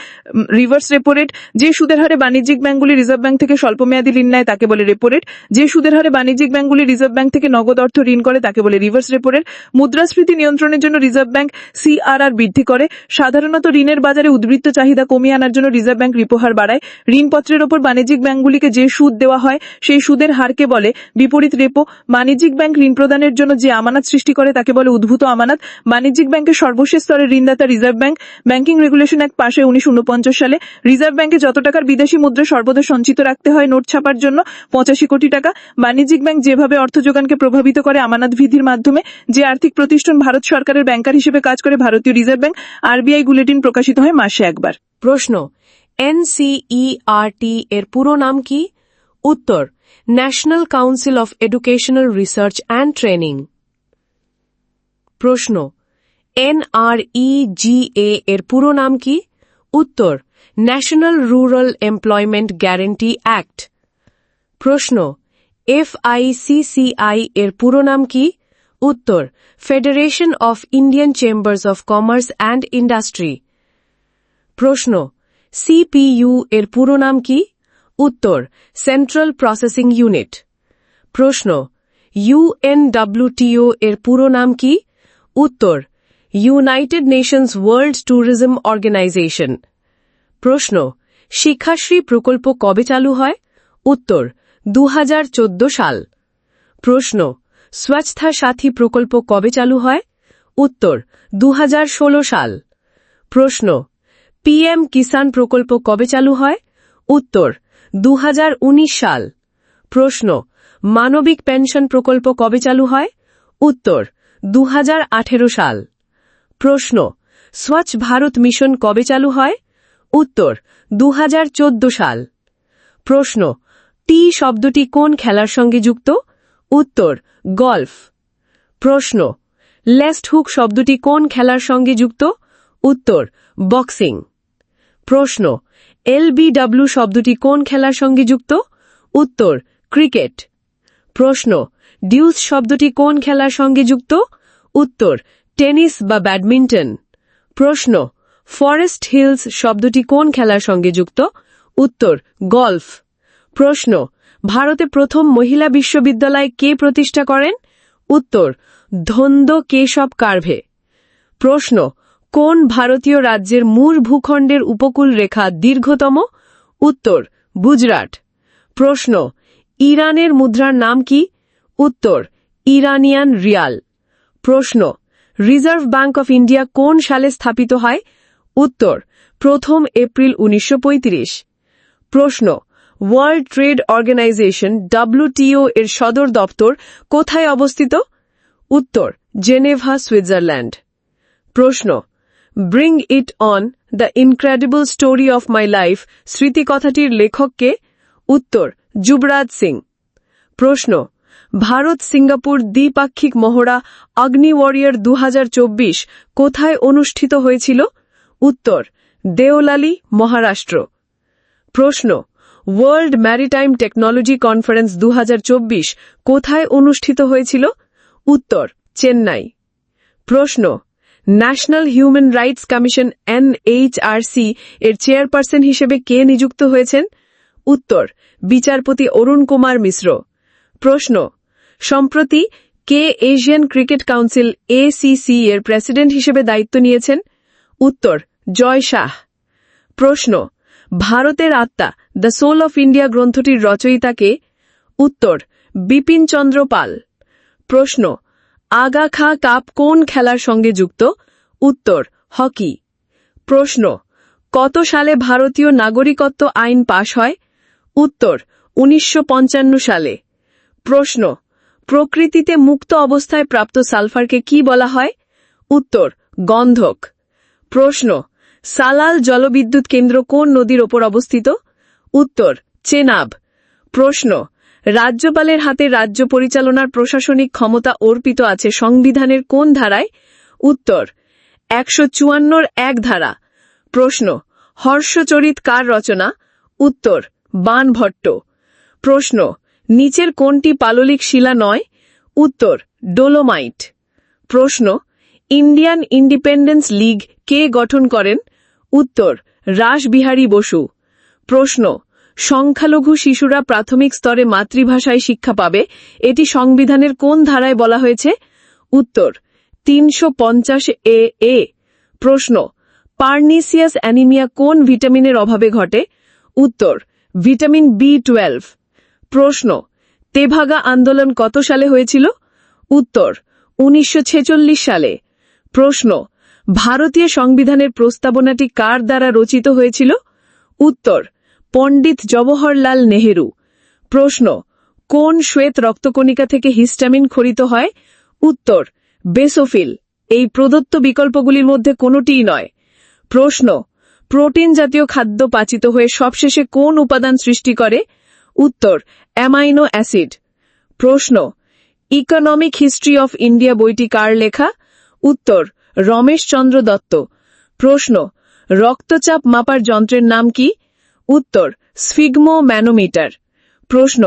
রিভার্স রেপো রেট। যে সুদের হারে বাণিজ্যিক ব্যাংকগুলি রিজার্ভ ব্যাংক থেকে স্বল্পমেয়াদী ঋণ নেয় তাকে বলে রেপো রেট। যে সুদের হারে বাণিজ্যিক ব্যাংকগুলি রিজার্ভ ব্যাংক থেকে নগদ অর্থ ঋণ করে তাকে বলে রিভার্স রেপো রেট। মুদ্রাস্ফীতি নিয়ন্ত্রণের জন্য রিজার্ভ ব্যাংক সিআরআর বৃদ্ধি করে। সাধারণত ঋণের বাজারে উদ্বৃত্ত চাহিদা কমিয়ে আনার জন্য রিজার্ভ ব্যাংক রিপো হার বাড়ায়। ঋণপত্রের ওপর বাণিজ্যিক ব্যাংকগুলিকে যে সুদ দেওয়া হয় সেই সুদের হারকে বলে বিপরীত রেপো। বাণিজ্যিক ব্যাংক ঋণ প্রদানের জন্য যে আমানত সৃষ্টি করে তাকে বলে উদ্ভূত আমানত। বাণিজ্যিক ব্যাংকের সর্বশেষ স্তরের ঋণদাতা reserve bank. Banking regulation act পাশ হয় 1949 সালে। রিজার্ভ ব্যাংকে যত টাকার বিদেশি মুদ্রা সর্বদা সঞ্চিত রাখতে হয় নোট ছাপার জন্য 85 কোটি টাকা। বাণিজ্যিক ব্যাংক যেভাবে অর্থ যোগানকে প্রভাবিত করে আমানত বৃদ্ধির মাধ্যমে। যে আর্থিক প্রতিষ্ঠান ভারত সরকারের ব্যাংকার হিসেবে কাজ করে ভারতীয় রিজার্ভ ব্যাংক। আরবিআই বুলেটিন প্রকাশিত হয় মাসে একবার। প্রশ্ন, NCERT এর পুরো নাম কি? উত্তর, national council of educational research and training. প্রশ্ন, NREGA এর পুরো নাম কি? উত্তর, national rural employment guarantee act. প্রশ্ন, FICCI এর পুরো নাম কি? উত্তর, federation of Indian chambers of commerce and industry. প্রশ্ন, CPU এর পুরো নাম কি? উত্তর, সেন্ট্রাল প্রসেসিং ইউনিট। প্রশ্ন, UNWTO এর পুরো নাম কি? উত্তর, United Nations World Tourism Organization. প্রশ্ন, শিক্ষাশ্রী প্রকল্প কবে চালু হয়? উত্তর, 2014 সাল। প্রশ্ন, স্বচ্ছতা সাথী প্রকল্প কবে চালু হয়? উত্তর, 2016 সাল। প্রশ্ন, PM কিষাণ প্রকল্প কবে চালু হয়? উত্তর, 2019 সাল। প্রশ্ন, মানবিক পেনশন প্রকল্প কবে চালু হয়? উত্তর, 2018 সাল। প্রশ্ন, স্বচ্ছ ভারত মিশন কবে চালু হয়? উত্তর, 2014 সাল। প্রশ্ন, টি শব্দটি কোন খেলার সঙ্গে যুক্ত? উত্তর, গলফ। প্রশ্ন, লেফট হুক শব্দটি কোন খেলার সঙ্গে যুক্ত? উত্তর, বক্সিং। প্রশ্ন, LBW শব্দটি কোন খেলার সঙ্গে যুক্ত? উত্তর, ক্রিকেট। প্রশ্ন, ডিউস শব্দটি কোন খেলার সঙ্গে যুক্ত? উত্তর, টেনিস বা ব্যাডমিন্টন। প্রশ্ন, ফরেস্ট হিলস শব্দটি কোন খেলার সঙ্গে যুক্ত? উত্তর, গলফ। প্রশ্ন, ভারতে প্রথম মহিলা বিশ্ববিদ্যালয় কে প্রতিষ্ঠা করেন? উত্তর, ধন্দো কেশব কারভে। প্রশ্ন, কোন ভারতীয় রাজ্যের মুর ভূখণ্ডের উপকূল রেখা দীর্ঘতম? উত্তর, গুজরাট। প্রশ্ন, ইরানের মুদ্রার নাম কি? উত্তর, ইরানিয়ান রিয়াল। প্রশ্ন, রিজার্ভ ব্যাংক অফ ইন্ডিয়া কোন সালে স্থাপিত হয়? উত্তর, 1 এপ্রিল 1935। প্রশ্ন, ওয়ার্ল্ড ট্রেড অর্গানাইজেশন WTO এর সদর দপ্তর কোথায় অবস্থিত? উত্তর, জেনেভা, সুইজারল্যান্ড। প্রশ্ন, bring it on the incredible story of my life স্মৃতিকথাটির লেখক কে? উত্তর, যুবরাজ সিং। প্রশ্ন, ভারত সিঙ্গাপুর দ্বিপাক্ষিক মহড়া অগ্নি ওয়ারিয়র 2024 কোথায় অনুষ্ঠিত হয়েছিল? উত্তর, দেওলালি, মহারাষ্ট্র। প্রশ্ন, ওয়ার্ল্ড ম্যারিটাইম টেকনোলজি কনফারেন্স 2024 কোথায় অনুষ্ঠিত হয়েছিল? উত্তর, চেন্নাই। প্রশ্ন, national human rights commission NHRC এর চেয়ারপারসন হিসেবে কে নিযুক্ত হয়েছেন? উত্তর, বিচারপতি অরুণ কুমার মিশ্র। প্রশ্ন, সম্প্রতি কে এশিয়ান ক্রিকেট কাউন্সিল ACC এর প্রেসিডেন্ট হিসেবে দায়িত্ব নিয়েছেন? উত্তর, জয় শাহ। প্রশ্ন, ভারতের আত্মা দ্য সোল অফ ইন্ডিয়া গ্রন্থটির রচয়িতা কে? উত্তর, বিপিন চন্দ্র পাল। প্রশ্ন, আগা খা কাপ কোন খেলার সঙ্গে যুক্ত? উত্তর, হকি। প্রশ্ন, কত সালে ভারতীয় নাগরিকত্ব আইন পাশ হয়? উত্তর, 1955 সালে। প্রশ্ন, প্রকৃতিতে মুক্ত অবস্থায় প্রাপ্ত সালফারকে কি বলা হয়? উত্তর, গন্ধক। প্রশ্ন, সালাল জলবিদ্যুৎ কেন্দ্র কোন নদীর ওপর অবস্থিত? উত্তর, চেনাব। প্রশ্ন, রাজ্যপালের হাতে রাজ্য পরিচালনার প্রশাসনিক ক্ষমতা অর্পিত আছে সংবিধানের কোন ধারায়? উত্তর, 154 ধারা। প্রশ্ন, হর্ষচরিত কার রচনা? উত্তর বাণভট্ট। প্রশ্ন, নিচের কোনটি পাললিক শিলা নয়? উত্তর ডোলোমাইট। প্রশ্ন, ইন্ডিয়ান ইন্ডিপেন্ডেন্স লীগ কে গঠন করেন? উত্তর রাসবিহারী বসু। প্রশ্ন, সংখ্যালঘু শিশুরা প্রাথমিক স্তরে মাতৃভাষায় শিক্ষা পাবে, এটি সংবিধানের কোন ধারায় বলা হয়েছে? উত্তর 350A। প্রশ্ন, পার্নিসিয়াস অ্যানিমিয়া কোন ভিটামিনের অভাবে ঘটে? উত্তর ভিটামিন B12। প্রশ্ন, তেভাগা আন্দোলন কত সালে হয়েছিল? উত্তর 1946 সালে। প্রশ্ন, ভারতীয় সংবিধানের প্রস্তাবনাটি কার দ্বারা রচিত হয়েছিল? উত্তর পণ্ডিত জওহরলাল নেহেরু। প্রশ্ন, কোন শ্বেত রক্তকণিকা থেকে হিস্টামিন ক্ষরিত হয়? উত্তর বেসোফিল। এই প্রদত্ত বিকল্পগুলির মধ্যে কোনটিই নয়। প্রশ্ন, প্রোটিন জাতীয় খাদ্য পাচিত হয়ে সবশেষে কোন উপাদান সৃষ্টি করে? উত্তর অ্যামাইনো অ্যাসিড। প্রশ্ন, ইকোনমিক হিস্ট্রি অফ ইন্ডিয়া বইটি কার লেখা? উত্তর রমেশচন্দ্র দত্ত। প্রশ্ন, রক্তচাপ মাপার যন্ত্রের নাম কি? উত্তর স্ফিগমো ম্যানোমিটার। প্রশ্ন,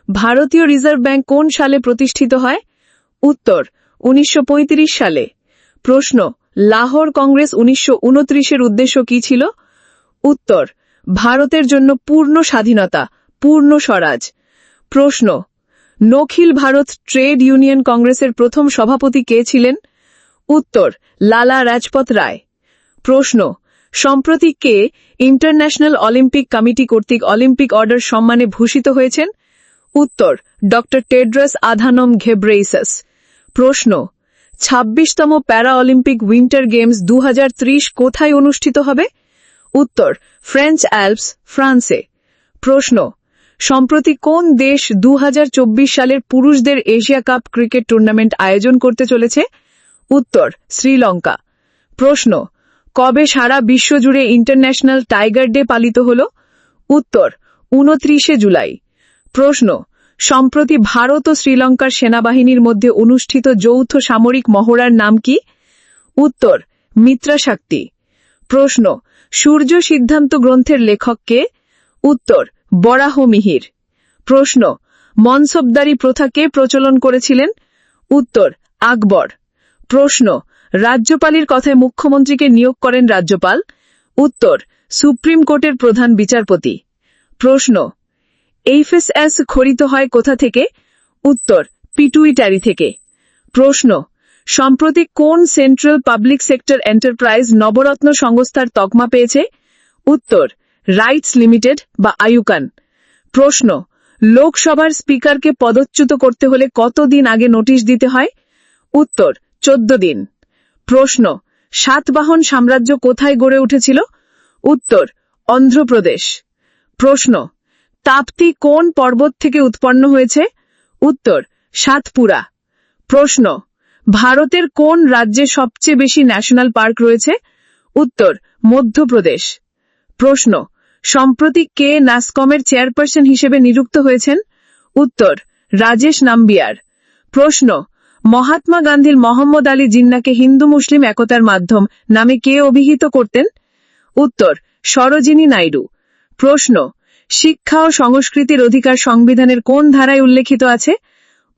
ভারতীয় রিজার্ভ ব্যাংক কোন সালে প্রতিষ্ঠিত হয়? উত্তর 1935 সালে। প্রশ্ন, লাহোর কংগ্রেস 1929-এর উদ্দেশ্য কি ছিল? উত্তর ভারতের জন্য পূর্ণ স্বাধীনতা, পূর্ণ স্বরাজ। প্রশ্ন, নখিল ভারত ট্রেড ইউনিয়ন কংগ্রেসের প্রথম সভাপতি কে ছিলেন? উত্তর লালা রাজপথ রায়। প্রশ্ন, সম্প্রতি কে ইন্টারন্যাশনাল অলিম্পিক কমিটি কর্তৃক অলিম্পিক অর্ডার সম্মানে ভূষিত হয়েছেন? উত্তর ড টেড্রস আধানম ঘেব্রেইসাস। প্রশ্ন, 26তম প্যারা অলিম্পিক উইন্টার গেমস 2030 কোথায় অনুষ্ঠিত হবে? উত্তর ফ্রেঞ্চ অ্যালপস, ফ্রান্সে। প্রশ্ন, সম্প্রতি কোন দেশ 2024 সালের পুরুষদের এশিয়া কাপ ক্রিকেট টুর্নামেন্ট আয়োজন করতে চলেছে? উত্তর শ্রীলঙ্কা। প্রশ্ন, কবে সারা বিশ্বজুড়ে ইন্টারন্যাশনাল টাইগার ডে পালিত হল? উত্তর 29 জুলাই। প্রশ্ন, সম্প্রতি ভারত ও শ্রীলঙ্কার সেনাবাহিনীর মধ্যে অনুষ্ঠিত যৌথ সামরিক মহড়ার নাম কি? উত্তর মিত্রাশক্তি। প্রশ্ন, সূর্য সিদ্ধান্ত গ্রন্থের লেখক কে? উত্তর বরাহ মিহির। প্রশ্ন, মনসবদারি প্রথা কে প্রচলন করেছিলেন? উত্তর আকবর। প্রশ্ন, রাজ্যপালের কথায় মুখ্যমন্ত্রীকে নিয়োগ করেন রাজ্যপাল? উত্তর সুপ্রিম কোর্টের প্রধান বিচারপতি। প্রশ্ন, এইফএসএস খরিত হয় কোথা থেকে? উত্তর পিটুইটারি থেকে। প্রশ্ন, সম্প্রতি কোন সেন্ট্রাল পাবলিক সেক্টর এন্টারপ্রাইজ নবরত্ন সংস্থার তকমা পেয়েছে? উত্তর রাইটস লিমিটেড বা আয়ুকান। প্রশ্ন, লোকসভার স্পিকারকে পদচ্যুত করতে হলে কতদিন আগে নোটিশ দিতে হয়? উত্তর 14 দিন। প্রশ্ন, সাতবাহন সাম্রাজ্য কোথায় গড়ে উঠেছিল? উত্তর অন্ধ্রপ্রদেশ। প্রশ্ন, তাপ্তি কোন পর্বত থেকে উৎপন্ন হয়েছে? উত্তর সাতপুরা। প্রশ্ন, ভারতের কোন রাজ্যে সবচেয়ে বেশি ন্যাশনাল পার্ক রয়েছে? উত্তর মধ্যপ্রদেশ। প্রশ্ন, সম্প্রতি কে নাসকমের চেয়ারপারসন হিসেবে নিযুক্ত হয়েছেন? উত্তর রাজেশ নাম্বিয়ার। প্রশ্ন, মহাত্মা গান্ধীর মোহাম্মদ আলী জিন্নাকে হিন্দু মুসলিম একতার মাধ্যম নামে কে অভিহিত করতেন? উত্তর সরোজিনী নাইডু। প্রশ্ন, শিক্ষা ও সংস্কৃতির অধিকার সংবিধানের কোন ধারায় উল্লেখিত আছে?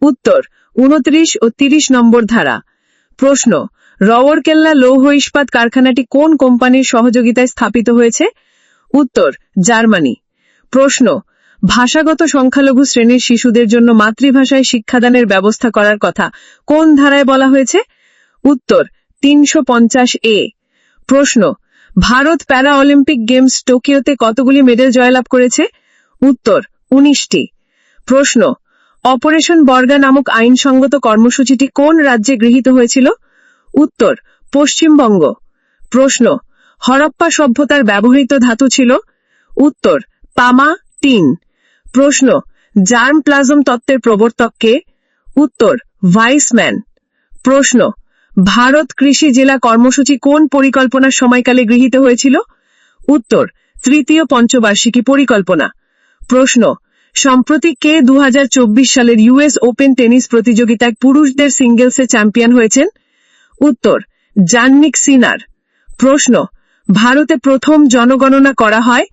উত্তর 29 ও 30 নম্বর ধারা। প্রশ্ন, রওরকেল্লা লৌহ ইস্পাত কারখানাটি কোন কোম্পানির সহযোগিতায় স্থাপিত হয়েছে? উত্তর জার্মানি। প্রশ্ন, ভাষাগত সংখ্যালঘু শ্রেণীর শিশুদের জন্য মাতৃভাষায় শিক্ষাদানের ব্যবস্থা করার কথা কোন ধারায় বলা হয়েছে? উত্তর 350A। প্রশ্ন, ভারত প্যারা অলিম্পিক গেমস টোকিওতে কতগুলি মেডেল জয়লাভ করেছে? উত্তর 19টি। প্রশ্ন, অপারেশন বর্গা নামক আইনসঙ্গত কর্মসূচিটি কোন রাজ্যে গৃহীত হয়েছিল? উত্তর পশ্চিমবঙ্গ। প্রশ্ন, হরপ্পা সভ্যতার ব্যবহৃত ধাতু ছিল? উত্তর তামা, টিন। প্রশ্ন, জার্ম প্লাজম তত্ত্বের প্রবর্তক কে? উত্তর ভাইসম্যান। প্রশ্ন, ভারত কৃষি জেলা কর্মসূচি কোন পরিকল্পনার সময়কালে গৃহীত হয়েছিল? উত্তর তৃতীয় পঞ্চবার্ষিকী পরিকল্পনা। প্রশ্ন, সম্প্রতি কে 2024 সালের ইউএস ওপেন টেনিস প্রতিযোগিতায় পুরুষদের সিঙ্গেলসে চ্যাম্পিয়ন হয়েছেন? উত্তর জান্নিক সিনার। প্রশ্ন, ভারতে প্রথম জনগণনা করা হয়?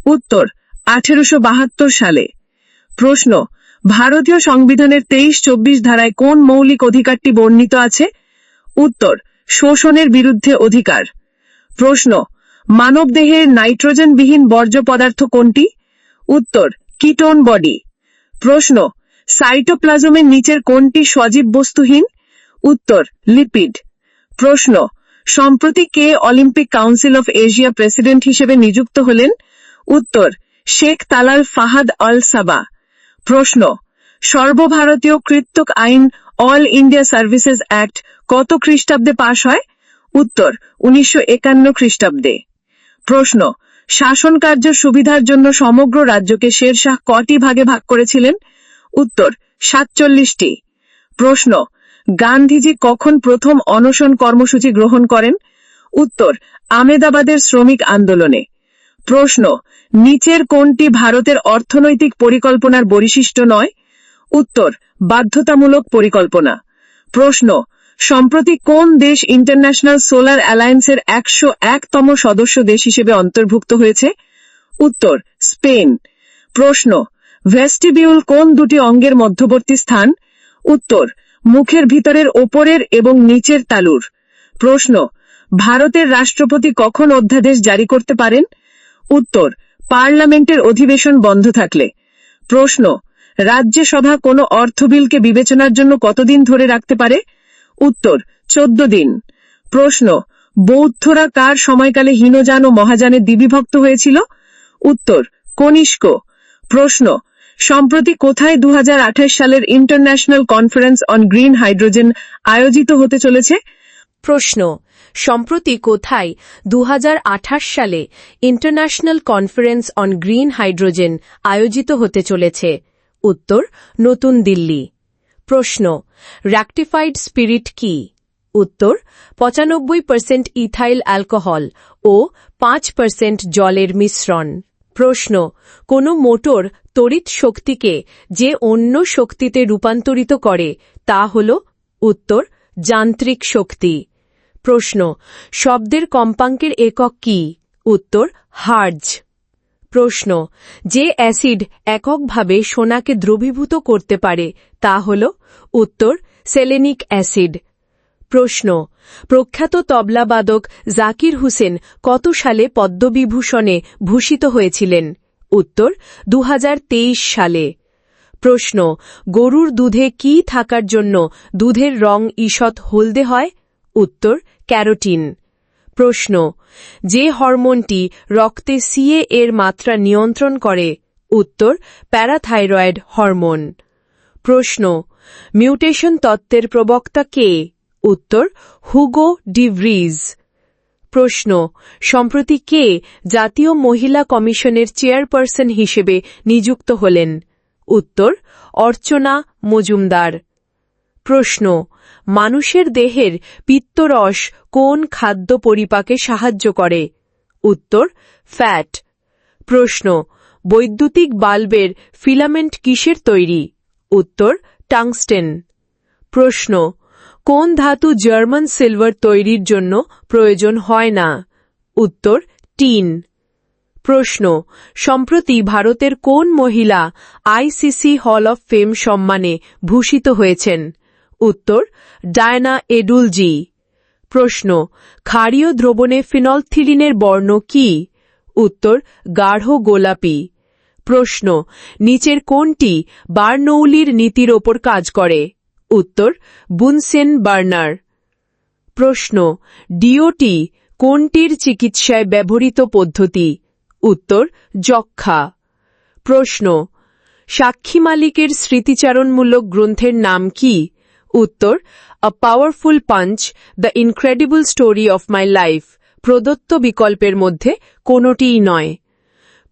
উত্তর 1872 সালে। প্রশ্ন, ভারতীয় সংবিধানের 23-24 ধারায় কোন মৌলিক অধিকারটি বর্ণিত আছে? উত্তর, শোষণের বিরুদ্ধে অধিকার। প্রশ্ন, মানবদেহের নাইট্রোজেনবিহীন বর্জ্য পদার্থ কোনটি? উত্তর, কিটোন বডি। প্রশ্ন, সাইটোপ্লাজমের নিচের কোনটি সজীব বস্তুহীন? উত্তর, লিপিড। প্রশ্ন, সম্প্রতি কে Olympic council of Asia president হিসেবে নিযুক্ত হলেন? উত্তর, Sheikh Talal Fahad Al Sabah. প্রশ্ন, সর্বভারতীয় কৃত্তক আইন অল ইন্ডিয়া সার্ভিসেস অ্যাক্ট কত খ্রিস্টাব্দে পাশ হয়? উত্তর, 1951 খ্রিস্টাব্দে। প্রশ্ন, শাসন কার্য সুবিধার জন্য সমগ্র রাজ্যকে শেরশাহ কটি ভাগে ভাগ করেছিলেন? উত্তর, 47টি। প্রশ্ন, গান্ধীজি কখন প্রথম অনশন কর্মসূচি গ্রহণ করেন? উত্তর, আহমেদাবাদের শ্রমিক আন্দোলনে। প্রশ্ন, নিচের কোনটি ভারতের অর্থনৈতিক পরিকল্পনার বৈশিষ্ট্য নয়? উত্তর, বাধ্যতামূলক পরিকল্পনা। প্রশ্ন, সম্প্রতি কোন দেশ ইন্টারন্যাশনাল সোলার অ্যালায়েন্সের 101তম সদস্য দেশ হিসেবে অন্তর্ভুক্ত হয়েছে? উত্তর, স্পেন। প্রশ্ন, ভেস্টিবিউল কোন দুটি অঙ্গের মধ্যবর্তী স্থান? উত্তর, মুখের ভিতরের ওপরের এবং নিচের তালুর। প্রশ্ন, ভারতের রাষ্ট্রপতি কখন অধ্যাদেশ জারি করতে পারেন? উত্তর, পার্লামেন্টের অধিবেশন বন্ধ থাকলে। প্রশ্ন, রাজ্যসভা কোনো অর্থ বিলকে বিবেচনার জন্য কতদিন ধরে রাখতে পারে? উত্তর, 14 দিন। প্রশ্ন, বৌদ্ধরা কার সময়কালে হীনযান ও মহাযানে দ্বিবিভক্ত হয়েছিল? উত্তর, কনিষ্ক। প্রশ্ন, সম্প্রতি কোথায় 2028 সালের international conference on green hydrogen আয়োজিত হতে চলেছে? প্রশ্ন, সম্প্রতি কোথায় 2028 সালে international conference on green hydrogen আয়োজিত হতে চলেছে? উত্তর, নতুন দিল্লি। প্রশ্ন, র্যাকটিফাইড স্পিরিট কি? উত্তর, 95% ইথাইল অ্যালকোহল ও 5% জলের মিশ্রণ। প্রশ্ন, কোন মোটর তড়িৎ শক্তিকে যে অন্য শক্তিতে রূপান্তরিত করে তা হল? উত্তর, যান্ত্রিক শক্তি। প্রশ্ন, শব্দের কম্পাঙ্কের একক কি? উত্তর, হার্জ। প্রশ্ন, যে অ্যাসিড এককভাবে সোনাকে দ্রবীভূত করতে পারে তা হল? উত্তর, সেলেনিক অ্যাসিড। প্রশ্ন, প্রখ্যাত তবলাবাদক জাকির হুসেন কত সালে পদ্মবিভূষণে ভূষিত হয়েছিলেন? উত্তর, 2023 সালে। প্রশ্ন, গরুর দুধে কি থাকার জন্য দুধের রং ঈষৎ হলদে হয়? উত্তর, ক্যারোটিন। প্রশ্ন, যে হরমোনটি রক্তে সিএ এর মাত্রা নিয়ন্ত্রণ করে? উত্তর, প্যারাথাইরয়েড হরমোন। প্রশ্ন, মিউটেশন তত্ত্বের প্রবক্তা কে? উত্তর, হুগো ডি ভ্রিজ। প্রশ্ন, সম্প্রতি কে জাতীয় মহিলা কমিশনের চেয়ারপারসন হিসেবে নিযুক্ত হলেন? উত্তর, অর্চনা মজুমদার। প্রশ্ন, মানুষের দেহের পিত্তরস কোন খাদ্য পরিপাকে সাহায্য করে? উত্তর, ফ্যাট। প্রশ্ন, বৈদ্যুতিক বাল্বের ফিলামেন্ট কিসের তৈরি? উত্তর, টাংস্টেন। প্রশ্ন, কোন ধাতু জার্মান সিলভার তৈরির জন্য প্রয়োজন হয় না? উত্তর, টিন। প্রশ্ন, সম্প্রতি ভারতের কোন মহিলা আইসিসি হল অফ ফেম সম্মানে ভূষিত হয়েছেন? উত্তর, ডায়না এডুলজি। প্রশ্ন, ক্ষারীয় দ্রবণে ফিনলথিলিনের বর্ণ কি? উত্তর, গাঢ় গোলাপি। প্রশ্ন, নিচের কোনটি বার্নৌলির নীতির ওপর কাজ করে? উত্তর, বুনসেন বার্নার। প্রশ্ন, ডিওটি কোনটির চিকিৎসায় ব্যবহৃত পদ্ধতি? উত্তর, যক্ষ্মা। প্রশ্ন, সাক্ষী মালিকের স্মৃতিচারণমূলক গ্রন্থের নাম কি? উত্তর, আ powerful punch, the incredible story of my life. প্রদত্ত বিকল্পের মধ্যে কোনটিই নয়।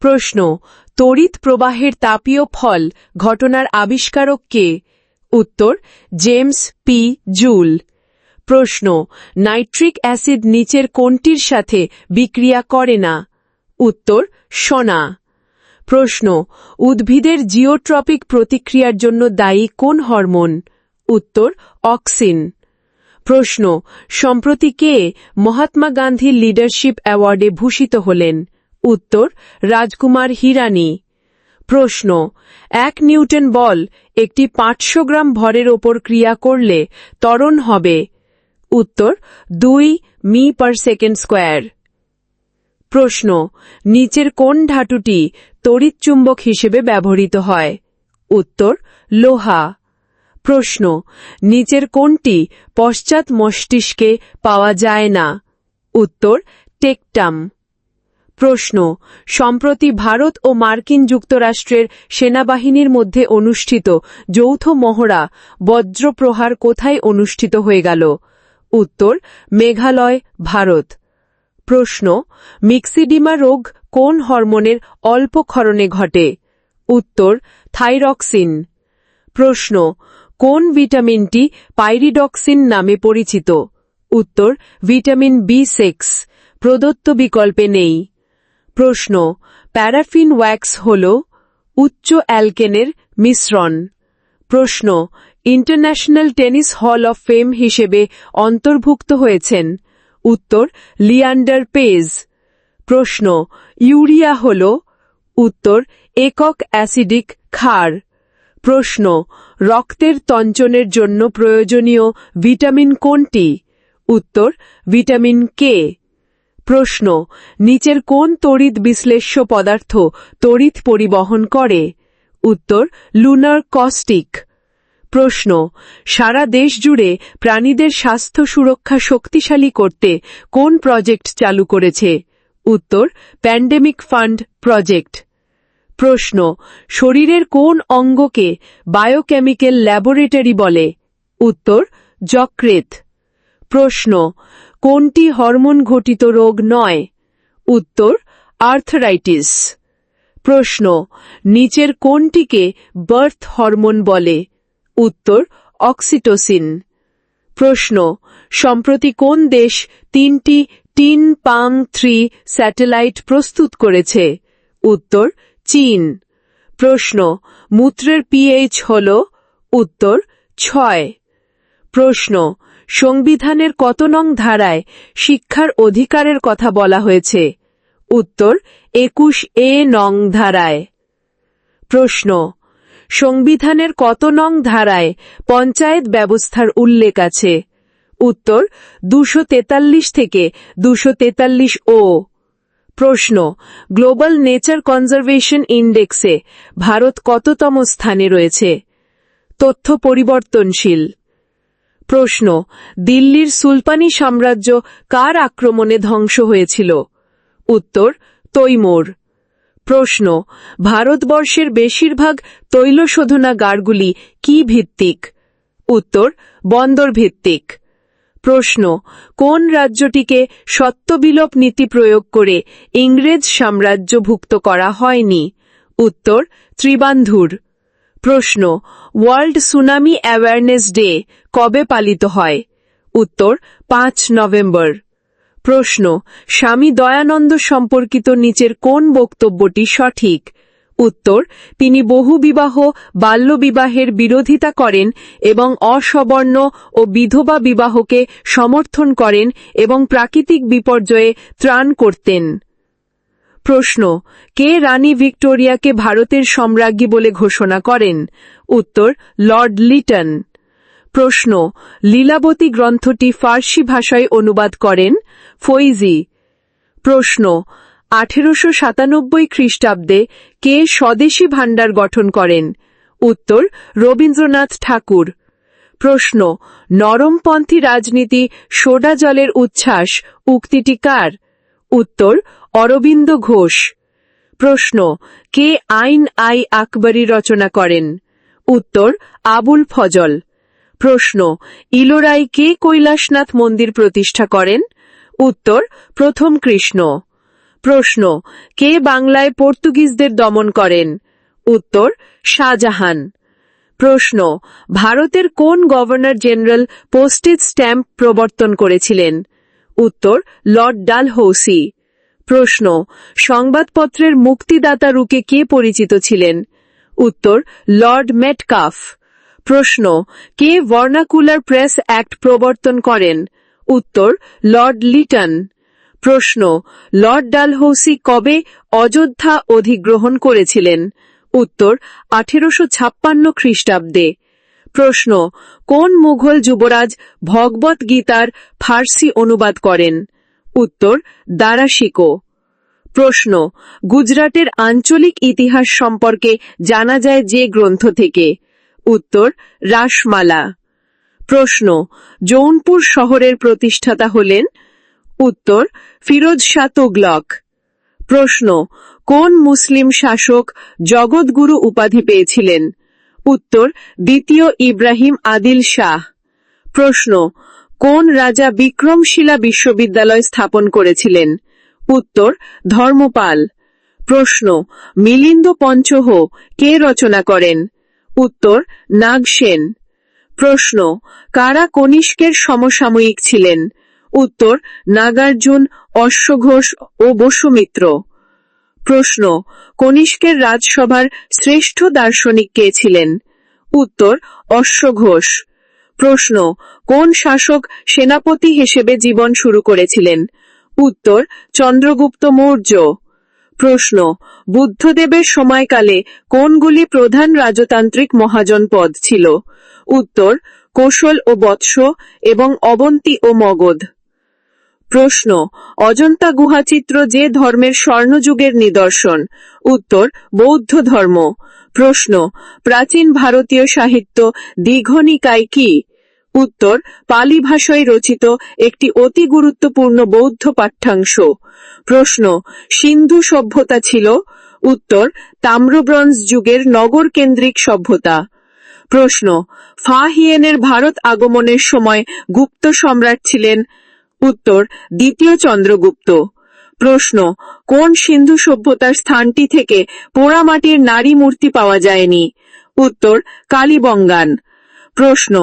প্রশ্ন, তড়িৎ প্রবাহের তাপীয় ফল ঘটনার আবিষ্কারক কে? উত্তর, জেমস পি জুল। প্রশ্ন, নাইট্রিক অ্যাসিড নিচের কোনটির সাথে বিক্রিয়া করে না? উত্তর, সোনা। প্রশ্ন, উদ্ভিদের জিওট্রপিক প্রতিক্রিয়ার জন্য দায়ী কোন হরমোন? উত্তর, অক্সিন। প্রশ্ন সম্প্রতি কে মহাত্মা গান্ধী লিডারশিপ অ্যাওয়ার্ডে ভূষিত হলেন উত্তর রাজকুমার হিরানি প্রশ্ন 1 নিউটন বল একটি 500 গ্রাম ভরের ওপর ক্রিয়া করলে ত্বরণ হবে উত্তর 2 মি পার সেকেন্ড স্কয়ার প্রশ্ন নিচের কোন ধাতুটি তড়িৎচুম্বক হিসেবে ব্যবহৃত হয় উত্তর লোহা প্রশ্ন নিচের কোনটি পশ্চাৎ মস্তিষ্কে পাওয়া যায় না উত্তর টেকটাম প্রশ্ন সম্প্রতি ভারত ও মার্কিন যুক্তরাষ্ট্রের সেনাবাহিনীর মধ্যে অনুষ্ঠিত যৌথ মহড়া বজ্রপ্রহার কোথায় অনুষ্ঠিত হয়ে গেল উত্তর মেঘালয় ভারত প্রশ্ন মিক্সিডিমা রোগ কোন হরমোনের অল্প ক্ষরণে ঘটে উত্তর থাইরক্সিন প্রশ্ন কোন ভিটামিনটি পাইরিডক্সিন নামে পরিচিত উত্তর ভিটামিন বি6 প্রদত্ত বিকল্পে নেই প্রশ্ন প্যারাফিন ওয়্যাক্স হল উচ্চ অ্যালকেনের মিশ্রণ প্রশ্ন international tennis hall of fame হিসেবে অন্তর্ভুক্ত হয়েছেন উত্তর লিয়ান্ডার পেজ প্রশ্ন ইউরিয়া হল উত্তর একক অ্যাসিডিক ক্ষার প্রশ্ন রক্তের তঞ্চনের জন্য প্রয়োজনীয় ভিটামিন কোনটি উত্তর ভিটামিন কে প্রশ্ন নিচের কোন তড়িৎ বিশ্লেষ্য পদার্থ তড়িৎ পরিবহন করে উত্তর লুনার কস্টিক প্রশ্ন সারা দেশ জুড়ে প্রাণীদের স্বাস্থ্য সুরক্ষা শক্তিশালী করতে কোন প্রজেক্ট চালু করেছে উত্তর প্যান্ডেমিক ফান্ড প্রজেক্ট প্রশ্ন শরীরের কোন অঙ্গকে বায়োকেমিক্যাল ল্যাবরেটরি বলে উত্তর যকৃৎ প্রশ্ন কোনটি হরমোন ঘটিত রোগ নয় উত্তর আর্থরাইটিস প্রশ্ন নিচের কোনটিকে বার্থ হরমোন বলে উত্তর অক্সিটোসিন প্রশ্ন সম্প্রতি কোন দেশ 3টি টিন-পাং-3 স্যাটেলাইট প্রস্তুত করেছে উত্তর চীন প্রশ্ন মূত্রের পিএইচ হল উত্তর 6 প্রশ্ন সংবিধানের কত নং ধারায় শিক্ষার অধিকারের কথা বলা হয়েছে উত্তর 21A নং ধারায় প্রশ্ন সংবিধানের কত নং ধারায় পঞ্চায়েত ব্যবস্থার উল্লেখ আছে উত্তর 243 থেকে 243 ও প্রশ্ন গ্লোবাল নেচার কনজারভেশন ইন্ডেক্সে ভারত কততম স্থানে রয়েছে তথ্য পরিবর্তনশীল প্রশ্ন দিল্লির সুলতানি সাম্রাজ্য কার আক্রমণে ধ্বংস হয়েছিল উত্তর তৈমুর প্রশ্ন ভারতবর্ষের বেশিরভাগ তৈলশোধনাগারগুলি কি ভিত্তিক উত্তর বন্দর ভিত্তিক প্রশ্ন কোন রাজ্যটিকে সত্ত্ববিলোপ নীতি প্রয়োগ করে ইংরেজ সাম্রাজ্যভুক্ত করা হয়নি উত্তর ত্রিবান্ধুর প্রশ্ন ওয়ার্ল্ড সুনামি অ্যাওয়ারনেস ডে কবে পালিত হয় উত্তর 5 নভেম্বর প্রশ্ন স্বামী দয়ানন্দ সম্পর্কিত নিচের কোন বক্তব্যটি সঠিক উত্তর তিনি বহুবিবাহ বাল্যবিবাহের বিরোধিতা করেন এবং অসবর্ণ ও বিধবা বিবাহকে সমর্থন করেন এবং প্রাকৃতিক বিপর্যয়ে ত্রাণ করতেন প্রশ্ন কে রানী ভিক্টোরিয়াকে ভারতের সম্রাজ্ঞী বলে ঘোষণা করেন উত্তর লর্ড লিটন প্রশ্ন লীলাবতী গ্রন্থটি ফার্সি ভাষায় অনুবাদ করেন ফৈজি প্রশ্ন 1897 খ্রিস্টাব্দে কে স্বদেশী ভাণ্ডার গঠন করেন উত্তর রবীন্দ্রনাথ ঠাকুর প্রশ্ন নরমপন্থী রাজনীতি সোডা জলের উচ্ছ্বাস উক্তিটি কার উত্তর অরবিন্দ ঘোষ প্রশ্ন কে আইন আই আকবরী রচনা করেন উত্তর আবুল ফজল প্রশ্ন ইলোরায় কে কৈলাসনাথ মন্দির প্রতিষ্ঠা করেন উত্তর প্রথম কৃষ্ণ প্রশ্ন কে বাংলায় পর্তুগিজদের দমন করেন উত্তর শাহজাহান প্রশ্ন ভারতের কোন গভর্নর জেনারেল পোস্টেজ স্ট্যাম্প প্রবর্তন করেছিলেন উত্তর লর্ড ডালহৌসি প্রশ্ন সংবাদপত্রের মুক্তিদাতা রূপে কে পরিচিত ছিলেন উত্তর লর্ড মেটকাফ প্রশ্ন কে ভার্নাকুলার প্রেস অ্যাক্ট প্রবর্তন করেন? উত্তর লর্ড লিটন। প্রশ্ন লর্ড ডালহৌসি কবে অযোধ্যা অধিগ্রহণ করেছিলেন? উত্তর 1856 খ্রিস্টাব্দে। প্রশ্ন কোন মুঘল যুবরাজ ভগবত গীতার ফার্সি অনুবাদ করেন? উত্তর দারাশিকো। প্রশ্ন গুজরাটের আঞ্চলিক ইতিহাস সম্পর্কে জানা যায় যে গ্রন্থ থেকে? উত্তর রাসমালা। প্রশ্ন জৌনপুর শহরের প্রতিষ্ঠাতা হলেন? উত্তর ফিরোজ শাহ তুগলক। প্রশ্ন কোন মুসলিম শাসক জগৎগুরু উপাধি পেয়েছিলেন? উত্তর দ্বিতীয় ইব্রাহিম আদিল শাহ। প্রশ্ন কোন রাজা বিক্রমশিলা বিশ্ববিদ্যালয় স্থাপন করেছিলেন? উত্তর ধর্মপাল। প্রশ্ন মিলিন্দ পঞ্চহ কে রচনা করেন? উত্তর নাগসেন। প্রশ্ন কারা কনিষ্কের সমসাময়িক ছিলেন? উত্তর নাগার্জুন, অশ্বঘোষ ও বসুমিত্র। প্রশ্ন কনিষ্কের রাজসভার শ্রেষ্ঠ দার্শনিক কে ছিলেন? উত্তর অশ্বঘোষ। প্রশ্ন কোন শাসক সেনাপতি হিসেবে জীবন শুরু করেছিলেন? উত্তর চন্দ্রগুপ্ত মৌর্য। প্রশ্ন বুদ্ধদেবের সময়কালে কোনগুলি প্রধান রাজতান্ত্রিক মহাজন পদ ছিল? উত্তর কোশল ও বৎস এবং অবন্তী ও মগধ। প্রশ্ন অজন্তা গুহাচিত্র যে ধর্মের স্বর্ণযুগের নিদর্শন? উত্তর বৌদ্ধ ধর্ম। প্রশ্ন প্রাচীন ভারতীয় সাহিত্য দীঘনিকায় কি? উত্তর পালি ভাষায় রচিত একটি অতি গুরুত্বপূর্ণ বৌদ্ধ পাঠ্যাংশ। প্রশ্ন সিন্ধু সভ্যতা ছিল? উত্তর তাম্রব্রঞ্জ যুগের নগর কেন্দ্রিক সভ্যতা। প্রশ্ন ফা হিয়েনের ভারত আগমনের সময় গুপ্ত সম্রাট ছিলেন? উত্তর দ্বিতীয় চন্দ্রগুপ্ত। প্রশ্ন কোন সিন্ধু সভ্যতার স্থানটি থেকে পোড়ামাটির নারী মূর্তি পাওয়া যায়নি? উত্তর কালীবঙ্গান। প্রশ্ন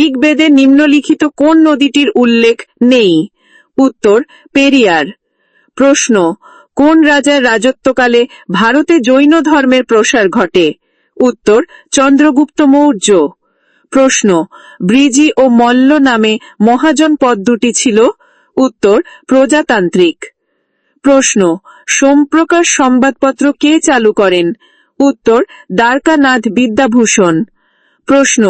ঋগ্বেদে নিম্নলিখিত কোন নদীটির উল্লেখ নেই? উত্তর পেরিয়ার। প্রশ্ন কোন রাজার রাজত্বকালে ভারতে জৈন ধর্মের প্রসার ঘটে? উত্তর চন্দ্রগুপ্ত মৌর্য। প্রশ্ন ব্রিজি ও মল্ল নামে মহাজন পদ দুটি ছিল? উত্তর প্রজাতান্ত্রিক। প্রশ্ন সোমপ্রকাশ সংবাদপত্র কে চালু করেন? উত্তর দ্বারকানাথ বিদ্যাভূষণ। প্রশ্ন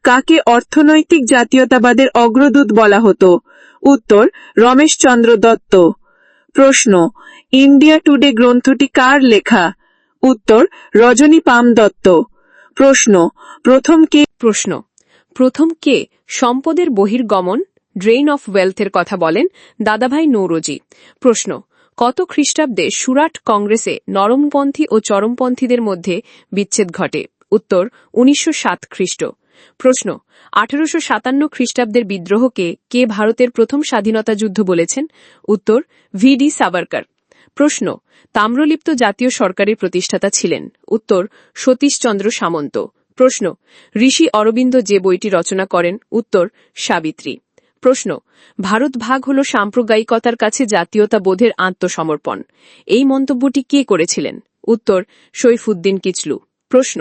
কাকে অর্থনৈতিক জাতীয়তাবাদের অগ্রদূত বলা হতো? উত্তর রমেশচন্দ্র দত্ত। প্রশ্ন ইন্ডিয়া টুডে গ্রন্থটি কার লেখা? উত্তর রজনী পাম দত্ত। প্রশ্ন প্রথম কে সম্পদের বহির্গমন ড্রেইন অফ ওয়েলথের কথা বলেন? দাদাভাই নৌরোজি। প্রশ্ন কত খ্রিস্টাব্দে সুরাট কংগ্রেসে নরমপন্থী ও চরমপন্থীদের মধ্যে বিচ্ছেদ ঘটে? উত্তর 1907 খ্রিস্ট। প্রশ্ন 1857 খ্রিস্টাব্দের বিদ্রোহকে কে ভারতের প্রথম স্বাধীনতা যুদ্ধ বলেছেন? উত্তর VD সাভারকর। প্রশ্ন তাম্রলিপ্ত জাতীয় সরকারের প্রতিষ্ঠাতা ছিলেন? উত্তর সতীশচন্দ্র সামন্ত। প্রশ্ন ঋষি অরবিন্দ যে বইটি রচনা করেন? উত্তর সাবিত্রী। প্রশ্ন ভারত ভাগ হল সাম্প্রদায়িকতার কাছে জাতীয়তাবোধের আত্মসমর্পণ। এই মন্তব্যটি কে করেছিলেন? উত্তর সৈফুদ্দিন কিচলু। প্রশ্ন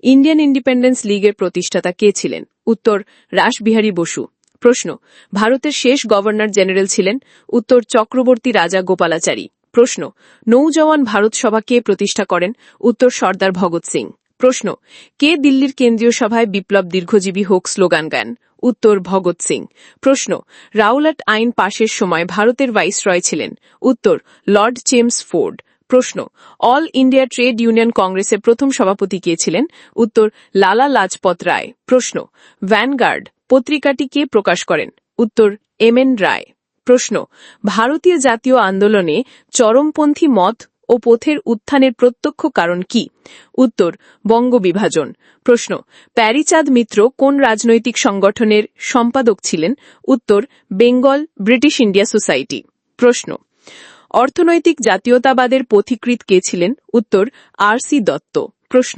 ইন্ডিয়ান ইন্ডিপেন্ডেন্স লীগের প্রতিষ্ঠাতা কে ছিলেন? উত্তর রাসবিহারী বসু। প্রশ্ন ভারতের শেষ গভর্নর জেনারেল ছিলেন? উত্তর চক্রবর্তী রাজা গোপালাচারী। প্রশ্ন নৌজওয়ান ভারত সভা কে প্রতিষ্ঠা করেন? উত্তর সর্দার ভগৎ সিং। প্রশ্ন কে দিল্লির কেন্দ্রীয় সভায় বিপ্লব দীর্ঘজীবী হোক স্লোগান গান? উত্তর ভগৎ সিং। প্রশ্ন রাউলাট আইন পাশের সময় ভারতের ভাইসরয় ছিলেন? উত্তর লর্ড চেমসফোর্ড। প্রশ্ন অল ইন্ডিয়া ট্রেড ইউনিয়ন কংগ্রেসের প্রথম সভাপতি কে ছিলেন? উত্তর লালা লাজপত রায়। প্রশ্ন ভ্যানগার্ড পত্রিকাটি কে প্রকাশ করেন? উত্তর MN রায়। প্রশ্ন ভারতীয় জাতীয় আন্দোলনে চরমপন্থী মত ও পথের উত্থানের প্রত্যক্ষ কারণ কি? উত্তর বঙ্গবিভাজন। প্রশ্ন প্যারীচাঁদ মিত্র কোন রাজনৈতিক সংগঠনের সম্পাদক ছিলেন? উত্তর বেঙ্গল ব্রিটিশ ইন্ডিয়া সোসাইটি। প্রশ্ন অর্থনৈতিক জাতীয়তাবাদের পথিকৃৎ কে ছিলেন? উত্তর RC দত্ত। প্রশ্ন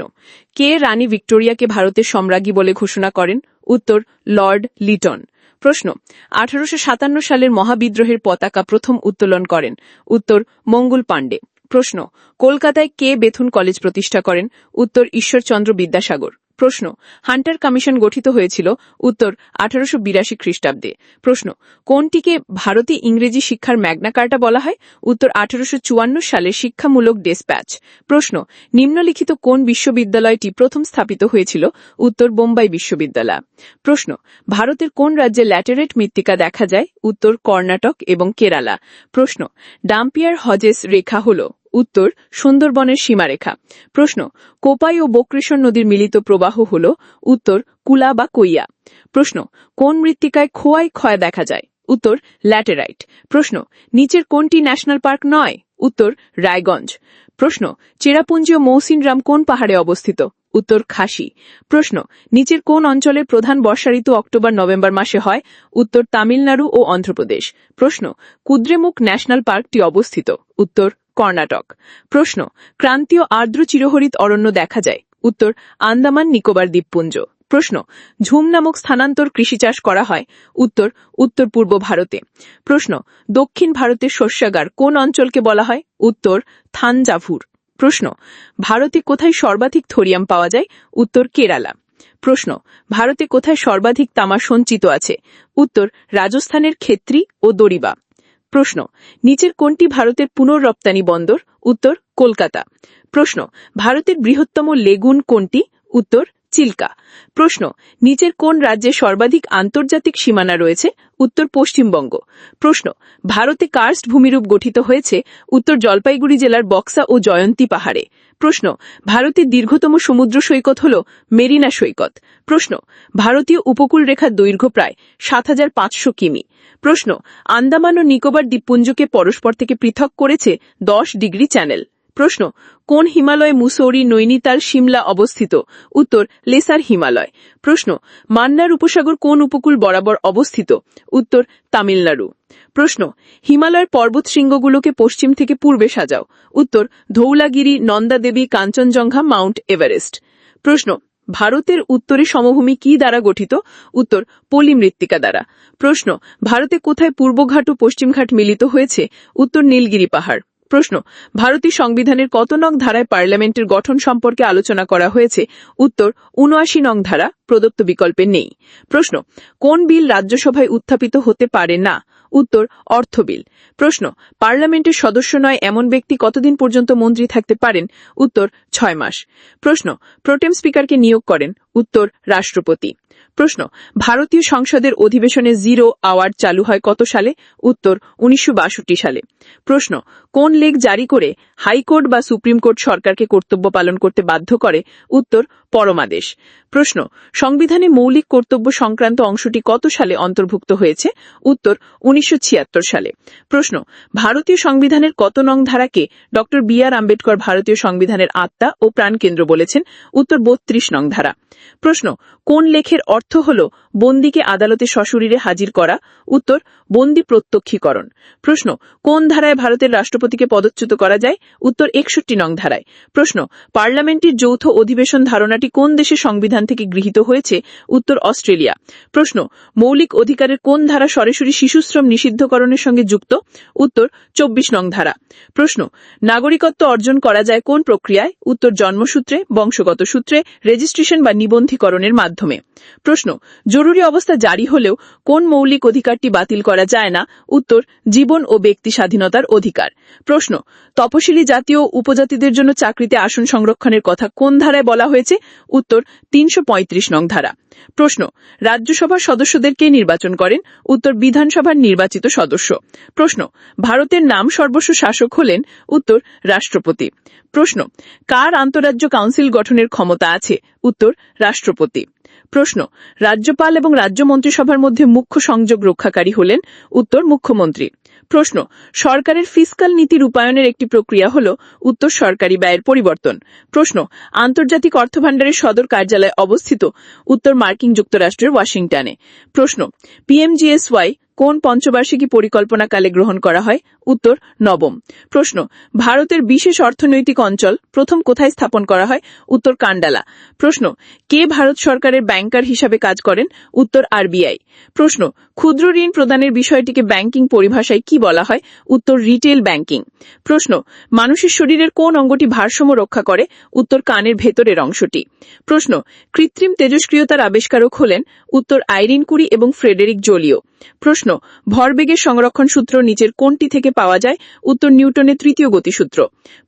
কে রানী ভিক্টোরিয়াকে ভারতের সম্রাজ্ঞী বলে ঘোষণা করেন? উত্তর লর্ড লিটন। প্রশ্ন 1857 সালের মহাবিদ্রোহের পতাকা প্রথম উত্তোলন করেন? উত্তর মঙ্গল পাণ্ডে। প্রশ্ন কলকাতায় কে বেথুন কলেজ প্রতিষ্ঠা করেন? উত্তর ঈশ্বরচন্দ্র বিদ্যাসাগর। প্রশ্ন হান্টার কমিশন গঠিত হয়েছিল উত্তর 1882 খ্রিস্টাব্দে প্রশ্ন কোনটিকে ভারতে ইংরেজি শিক্ষার ম্যাগনা কার্টা বলা হয় উত্তর 1854 সালের শিক্ষামূলক ডেসপ্যাচ প্রশ্ন নিম্নলিখিত কোন বিশ্ববিদ্যালয়টি প্রথম স্থাপিত হয়েছিল উত্তর বোম্বাই বিশ্ববিদ্যালয় প্রশ্ন ভারতের কোন রাজ্যে ল্যাটেরাইট মৃত্তিকা দেখা যায় উত্তর কর্ণাটক এবং কেরালা প্রশ্ন ডাম্পিয়ার হজেস রেখা হল উত্তর সুন্দরবনের সীমারেখা প্রশ্ন কোপাই ও বক্রেশ্বর নদীর মিলিত প্রবাহ হল উত্তর কুলা বা কৈয়া প্রশ্ন কোন মৃত্তিকায় খোয়াই ক্ষয় দেখা যায় উত্তর ল্যাটেরাইট প্রশ্ন নিচের কোনটি ন্যাশনাল পার্ক নয় উত্তর রায়গঞ্জ প্রশ্ন চেরাপুঞ্জি ও মৌসিনরাম কোন পাহাড়ে অবস্থিত উত্তর খাসি প্রশ্ন নিচের কোন অঞ্চলের প্রধান বর্ষা ঋতু অক্টোবর নভেম্বর মাসে হয় উত্তর তামিলনাড়ু ও অন্ধ্রপ্রদেশ প্রশ্ন কুদ্রেমুখ ন্যাশনাল পার্কটি অবস্থিত উত্তর কর্ণাটক প্রশ্ন ক্রান্তীয় আর্দ্র চিরহরিত অরণ্য দেখা যায় উত্তর আন্দামান নিকোবর দ্বীপপুঞ্জ প্রশ্ন ঝুম নামক স্থানান্তর কৃষি চাষ করা হয় উত্তর উত্তর পূর্ব ভারতে প্রশ্ন দক্ষিণ ভারতের শস্যাগার কোন অঞ্চলকে বলা হয় উত্তর থানজাভুর প্রশ্ন ভারতে কোথায় সর্বাধিক থোরিয়াম পাওয়া যায় উত্তর কেরালা প্রশ্ন ভারতে কোথায় সর্বাধিক তামা সঞ্চিত আছে উত্তর রাজস্থানের খেত্রি ও দরিবা প্রশ্ন নিচের কোনটি ভারতের পুনর্রপ্তানি বন্দর উত্তর কলকাতা প্রশ্ন ভারতের বৃহত্তম লেগুন কোনটি উত্তর চিল্কা প্রশ্ন নিচের কোন রাজ্যে সর্বাধিক আন্তর্জাতিক সীমানা রয়েছে উত্তর পশ্চিমবঙ্গ প্রশ্ন ভারতে কার্স্ট ভূমিরূপ গঠিত হয়েছে উত্তর জলপাইগুড়ি জেলার বক্সা ও জয়ন্তী পাহাড়ে প্রশ্ন ভারতের দীর্ঘতম সমুদ্র সৈকত হল মেরিনা সৈকত প্রশ্ন ভারতীয় উপকূল রেখার দৈর্ঘ্য প্রায় ৭৫০০ কিমি প্রশ্ন আন্দামান ও নিকোবর দ্বীপপুঞ্জকে পরস্পর থেকে পৃথক করেছে 10 ডিগ্রি চ্যানেল প্রশ্ন কোন হিমালয়ে মুসৌরি নৈনিতাল সিমলা অবস্থিত উত্তর লেসার হিমালয় প্রশ্ন মান্নার উপসাগর কোন উপকূল বরাবর অবস্থিত উত্তর তামিলনাড়ু প্রশ্ন হিমালয়ের পর্বতশৃঙ্গগুলোকে পশ্চিম থেকে পূর্বে সাজাও উত্তর ধৌলাগিরি নন্দাদেবী কাঞ্চনজঙ্ঘা মাউন্ট এভারেস্ট প্রশ্ন ভারতের উত্তরে সমভূমি কি দ্বারা গঠিত উত্তর পলি মৃত্তিকা দ্বারা প্রশ্ন ভারতে কোথায় পূর্বঘাট ও পশ্চিমঘাট মিলিত হয়েছে উত্তর নীলগিরি পাহাড় প্রশ্ন ভারতীয় সংবিধানের কত নং ধারায় পার্লামেন্টের গঠন সম্পর্কে আলোচনা করা হয়েছে উত্তর ৭৯ নং ধারা প্রদত্ত বিকল্পে নেই প্রশ্ন কোন বিল রাজ্যসভায় উত্থাপিত হতে পারে না উত্তর অর্থ বিল প্রশ্ন পার্লামেন্টের সদস্য নয় এমন ব্যক্তি কতদিন পর্যন্ত মন্ত্রী থাকতে পারেন উত্তর ৬ মাস প্রশ্ন প্রোটেম স্পিকারকে নিয়োগ করেন উত্তর রাষ্ট্রপতি প্রশ্ন ভারতীয় সংসদের অধিবেশনে 0 আওয়ার চালু হয় কত সালে উত্তর ১৯৬২ সালে প্রশ্ন কোন লেখ জারি করে হাইকোর্ট বা সুপ্রিম কোর্ট সরকারকে কর্তব্য পালন করতে বাধ্য করে উত্তর পরমাদেশ প্রশ্ন সংবিধানে মৌলিক কর্তব্য সংক্রান্ত অংশটি কত সালে অন্তর্ভুক্ত হয়েছে উত্তর ১৯৭৬ সালে প্রশ্ন ভারতীয় সংবিধানের কত নং ধারাকে ড বি আর আম্বেদকর ভারতীয় সংবিধানের আত্মা ও প্রাণকেন্দ্র বলেছেন উত্তর ৩২ নং ধারা প্রশ্ন কোন লেখের অর্থ হল বন্দীকে আদালতে সশরীরে হাজির করা উত্তর বন্দী প্রত্যক্ষীকরণ প্রশ্ন কোন ধারায় ভারতের রাষ্ট্রপতিকে পদচ্যুত করা যায় উত্তর ৬১ নং ধারায় প্রশ্ন পার্লামেন্টের যৌথ অধিবেশন ধারণাটি কোন দেশের সংবিধান থেকে গৃহীত হয়েছে উত্তর অস্ট্রেলিয়া প্রশ্ন মৌলিক অধিকারের কোন ধারা সরাসরি শিশুশ্রম নিষিদ্ধকরণের সঙ্গে যুক্ত উত্তর ২৪ নং ধারা প্রশ্ন নাগরিকত্ব অর্জন করা যায় কোন প্রক্রিয়ায় উত্তর জন্মসূত্রে বংশগত সূত্রে রেজিস্ট্রেশন বা নিবন্ধীকরণের মাধ্যমে প্রশ্ন জরুরি অবস্থা জারি হলেও কোন মৌলিক অধিকারটি বাতিল করা যায় না উত্তর জীবন ও ব্যক্তি স্বাধীনতার অধিকার প্রশ্ন তপশিলি জাতি ও উপজাতিদের জন্য চাকরিতে আসন সংরক্ষণের কথা কোন ধারায় বলা হয়েছে উত্তর ৩৩৫ নং ধারা প্রশ্ন রাজ্যসভার সদস্যদের কে নির্বাচন করেন উত্তর বিধানসভার নির্বাচিত সদস্য প্রশ্ন ভারতের নাম সর্বস্ব শাসক হলেন উত্তর রাষ্ট্রপতি প্রশ্ন কার আন্তঃরাজ্য কাউন্সিল গঠনের ক্ষমতা আছে উত্তর রাষ্ট্রপতি প্রশ্ন রাজ্যপাল এবং রাজ্য মন্ত্রিসভার মধ্যে মুখ্য সংযোগ রক্ষাকারী হলেন উত্তর মুখ্যমন্ত্রী প্রশ্ন সরকারের ফিসকাল নীতি রূপায়ণের একটি প্রক্রিয়া হল উত্তর সরকারি ব্যয়ের পরিবর্তন প্রশ্ন আন্তর্জাতিক অর্থভাণ্ডারের সদর কার্যালয় অবস্থিত উত্তর মার্কিন যুক্তরাষ্ট্রের ওয়াশিংটনে প্রশ্ন পিএমজিএসওয়াই কোন পঞ্চবার্ষিকী পরিকল্পনাকালে গ্রহণ করা হয় উত্তর নবম। প্রশ্ন, ভারতের বিশেষ অর্থনৈতিক অঞ্চল প্রথম কোথায় স্থাপন করা হয়? উত্তর কান্ডালা। প্রশ্ন, কে ভারত সরকারের ব্যাংকার হিসাবে কাজ করেন? উত্তর আরবিআই। প্রশ্ন, ক্ষুদ্র ঋণ প্রদানের বিষয়টিকে ব্যাংকিং পরিভাষায় কি বলা হয়? উত্তর রিটেল ব্যাংকিং। প্রশ্ন, মানুষের শরীরের কোন অঙ্গটি ভারসাম্য রক্ষা করে? উত্তর কানের ভেতরের অংশটি। প্রশ্ন, কৃত্রিম তেজস্ক্রিয়তার আবিষ্কারক হলেন? উত্তর আইরিন কুরি এবং ফ্রেডেরিক জোলিও। প্রশ্ন, ভরবেগের সংরক্ষণ সূত্র নিচের কোনটি থেকে পাওয়া যায়? উত্তর নিউটনের তৃতীয় গতিসূত্র।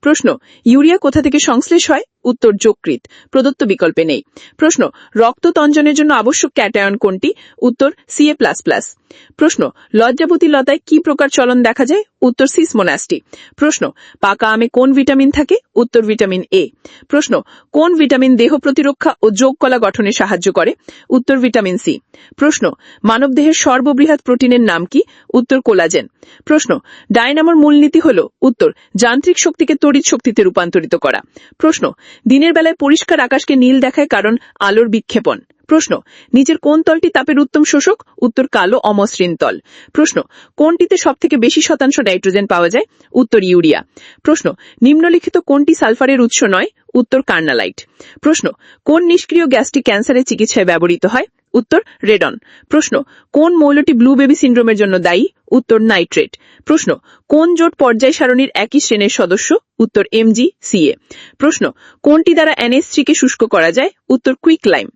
প্রশ্ন, ইউরিয়া কোথা থেকে সংশ্লেষ হয়? উত্তর যকৃৎ। প্রদত্ত বিকল্পে নেই। প্রশ্ন, রক্ত তঞ্জনের জন্য আবশ্যক ক্যাটায়ন কোনটি? উত্তর Ca++। প্রশ্ন, লজ্জাবতী লতায় কি প্রকার চলন দেখা যায়? উত্তর সিসমোনাস্টি। প্রশ্ন, পাকা আমে কোন ভিটামিন থাকে? উত্তর ভিটামিন এ। প্রশ্ন, কোন ভিটামিন দেহ প্রতিরক্ষা ও যোগকলা গঠনে সাহায্য করে? উত্তর ভিটামিন সি। প্রশ্ন, মানবদেহের সর্ববৃহৎ প্রোটিনের নাম কি? উত্তর কোলাজেন। প্রশ্ন, ডায়নামোর মূলনীতি হল? উত্তর যান্ত্রিক শক্তিকে তড়িৎ শক্তিতে রূপান্তরিত করা। প্রশ্ন, দিনের বেলায় পরিষ্কার আকাশকে নীল দেখায় কারণ আলোর বিক্ষেপণ। প্রশ্ন, নিচের কোন তলটি তাপের উত্তম শোষক? উত্তর কালো অমসৃণ তল। প্রশ্ন, কোনটিতে সবথেকে বেশি শতাংশ নাইট্রোজেন পাওয়া যায়? উত্তর ইউরিয়া। প্রশ্ন, নিম্নলিখিত কোনটি সালফারের উৎস নয়? উত্তর কার্নালাইট। প্রশ্ন, কোন নিষ্ক্রিয় গ্যাসটি ক্যান্সারের চিকিৎসায় ব্যবহৃত হয়? উত্তর রেডন। প্রশ্ন, কোন মৌলটি ব্লু বেবি সিন্ড্রোমের জন্য দায়ী? উত্তর নাইট্রেট। প্রশ্ন, কোন জোট পর্যায় সারণীর একই শ্রেণীর সদস্য? উত্তর MgCa। প্রশ্ন, কোনটি দ্বারা NH3 কে শুষ্ক করা যায়? উত্তর কুইক লাইম।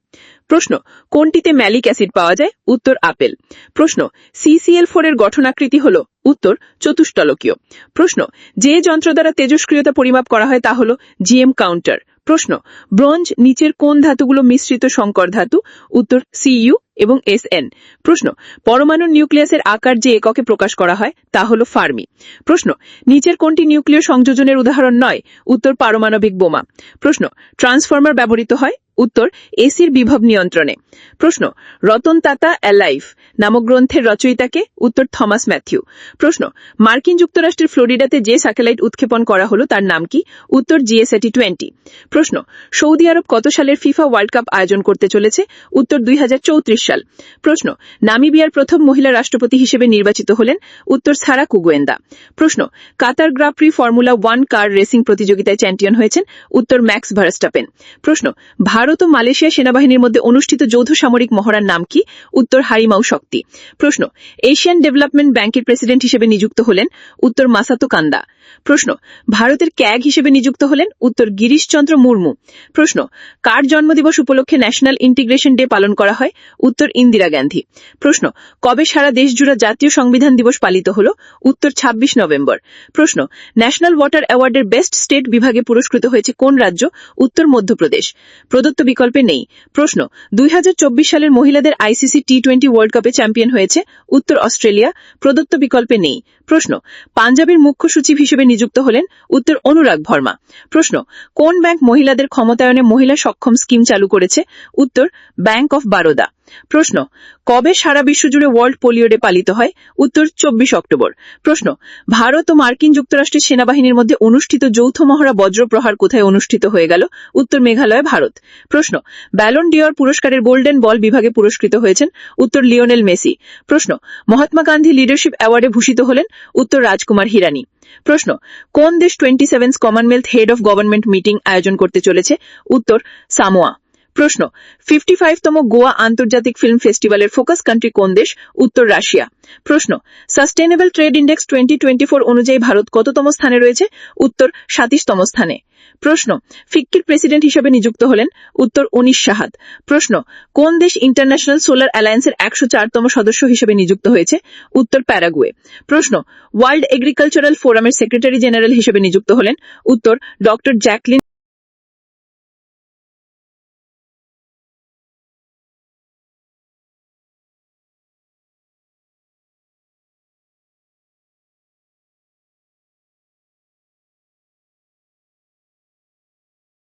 প্রশ্ন, কোনটিতে ম্যালিক অ্যাসিড পাওয়া যায়? উত্তর আপেল। প্রশ্ন, CCl4 এর গঠনাকৃতি হল? উত্তর চতুষ্টলকীয়। প্রশ্ন, যে যন্ত্র দ্বারা তেজস্ক্রিয়তা পরিমাপ করা হয় তা হল GM কাউন্টার। প্রশ্ন, ব্রোঞ্জ নিচের কোন ধাতুগুলো মিশ্রিত সংকর ধাতু? উত্তর Cu এবং Sn। প্রশ্ন, পরমাণুর নিউক্লিয়াসের আকার যে এককে প্রকাশ করা হয় তা হল ফার্মি। প্রশ্ন, নিচের কোনটি নিউক্লিয় সংযোজনের উদাহরণ নয়? উত্তর পারমাণবিক বোমা। প্রশ্ন, ট্রান্সফর্মার ব্যবহৃত হয়? উত্তর এসির বিভব নিয়ন্ত্রণে। প্রশ্ন, রতন টাটা অ্যালাইভ নামক গ্রন্থের রচয়িতাকে? উত্তর থমাস ম্যাথিউ। প্রশ্ন, মার্কিন যুক্তরাষ্ট্রের ফ্লোরিডাতে যে স্যাটেলাইট উৎক্ষেপণ করা হলো তার নাম কি? উত্তর GSAT-20। প্রশ্ন, সৌদি আরব কত সালের ফিফা ওয়ার্ল্ড কাপ আয়োজন করতে চলেছে? উত্তর 2034 সাল। প্রশ্ন, নামিবিয়ার প্রথম মহিলা রাষ্ট্রপতি হিসেবে নির্বাচিত হলেন? উত্তর সারা কুগুয়েন্দা। প্রশ্ন, Qatar grand formula 1 car racing প্রতিযোগিতায় চ্যাম্পিয়ন হয়েছেন? উত্তর ম্যাক্স ভার্স্টাপেন। প্রশ্ন, ভারত ও মালয়েশিয়া সেনাবাহিনীর মধ্যে অনুষ্ঠিত যৌথ সামরিক মহড়ার নাম কি? উত্তর হারিমাউ শক্তি। প্রশ্ন, এশিয়ান ডেভেলপমেন্ট ব্যাংকের প্রেসিডেন্ট হিসেবে নিযুক্ত হলেন? উত্তর মাসাতো কান্দা। প্রশ্ন, ভারতের ক্যাগ হিসেবে নিযুক্ত হলেন? উত্তর গিরিশচন্দ্র মুর্মু। প্রশ্ন, কার জন্মদিবস উপলক্ষে ন্যাশনাল ইন্টিগ্রেশন ডে পালন করা হয়? উত্তর ইন্দিরা গান্ধী। প্রশ্ন, কবে সারা দেশ জুড়ে জাতীয় সংবিধান দিবস পালিত হল? উত্তর 26 নভেম্বর। প্রশ্ন, ন্যাশনাল ওয়াটার অ্যাওয়ার্ডের বেস্ট স্টেট বিভাগে পুরস্কৃত হয়েছে কোন রাজ্য? উত্তর মধ্যপ্রদেশ। প্রদত্ত বিকল্পে নেই। প্রশ্ন, 2024 সালের মহিলাদের ICC T20 ওয়ার্ল্ড কাপে চ্যাম্পিয়ন হয়েছে? উত্তর অস্ট্রেলিয়া। প্রদত্ত বিকল্পে নেই। প্রশ্ন, পাঞ্জাবের মুখ্য সচিব হিসেবে নিযুক্ত হলেন? উত্তর অনুরাগ ভর্মা। প্রশ্ন, কোন ব্যাংক মহিলাদের ক্ষমতায়নে মহিলা সক্ষম স্কিম চালু করেছে? উত্তর ব্যাংক অফ বারোদা। প্রশ্ন, কবে সারা বিশ্বজুড়ে ওয়ার্ল্ড পোলিও ডে পালিত হয়? উত্তর 24 অক্টোবর। প্রশ্ন, ভারত ও মার্কিন যুক্তরাষ্ট্রের সেনাবাহিনীর মধ্যে অনুষ্ঠিত যৌথ মহড়া বজ্রপ্রহার কোথায় অনুষ্ঠিত হয়ে গেল? উত্তর মেঘালয়, ভারত। প্রশ্ন, ব্যালন ডিওর পুরস্কারের গোল্ডেন বল বিভাগে পুরস্কৃত হয়েছেন? উত্তর লিওনেল মেসি। প্রশ্ন, মহাত্মা গান্ধী লিডারশিপ অ্যাওয়ার্ডে ভূষিত হলেন? উত্তর রাজকুমার হিরানি। প্রশ্ন, কোন দেশ 27 Commonwealth head of government meeting আয়োজন করতে চলেছে? উত্তর সামোয়া। প্রশ্ন, 55তম গোয়া আন্তর্জাতিক ফিল্ম ফেস্টিভ্যালের ফোকাস কান্ট্রি কোন দেশ? উত্তর রাশিয়া। প্রশ্ন, সাস্টেনেবল ট্রেড ইন্ডেক্স 2024 অনুযায়ী ভারত কততম স্থানে রয়েছে? উত্তর 27তম স্থানে। প্রশ্ন, ফিক্কির প্রেসিডেন্ট হিসেবে নিযুক্ত হলেন? উত্তর অনিশ সাহাদ। প্রশ্ন, কোন দেশ ইন্টারন্যাশনাল সোলার অ্যালায়েন্সের 104তম সদস্য হিসেবে নিযুক্ত হয়েছে? উত্তর প্যারাগুয়ে। প্রশ্ন, ওয়ার্ল্ড এগ্রিকালচারাল ফোরামের সেক্রেটারি জেনারেল হিসেবে নিযুক্ত হলেন? উত্তর ডক্টর জ্যাকলিন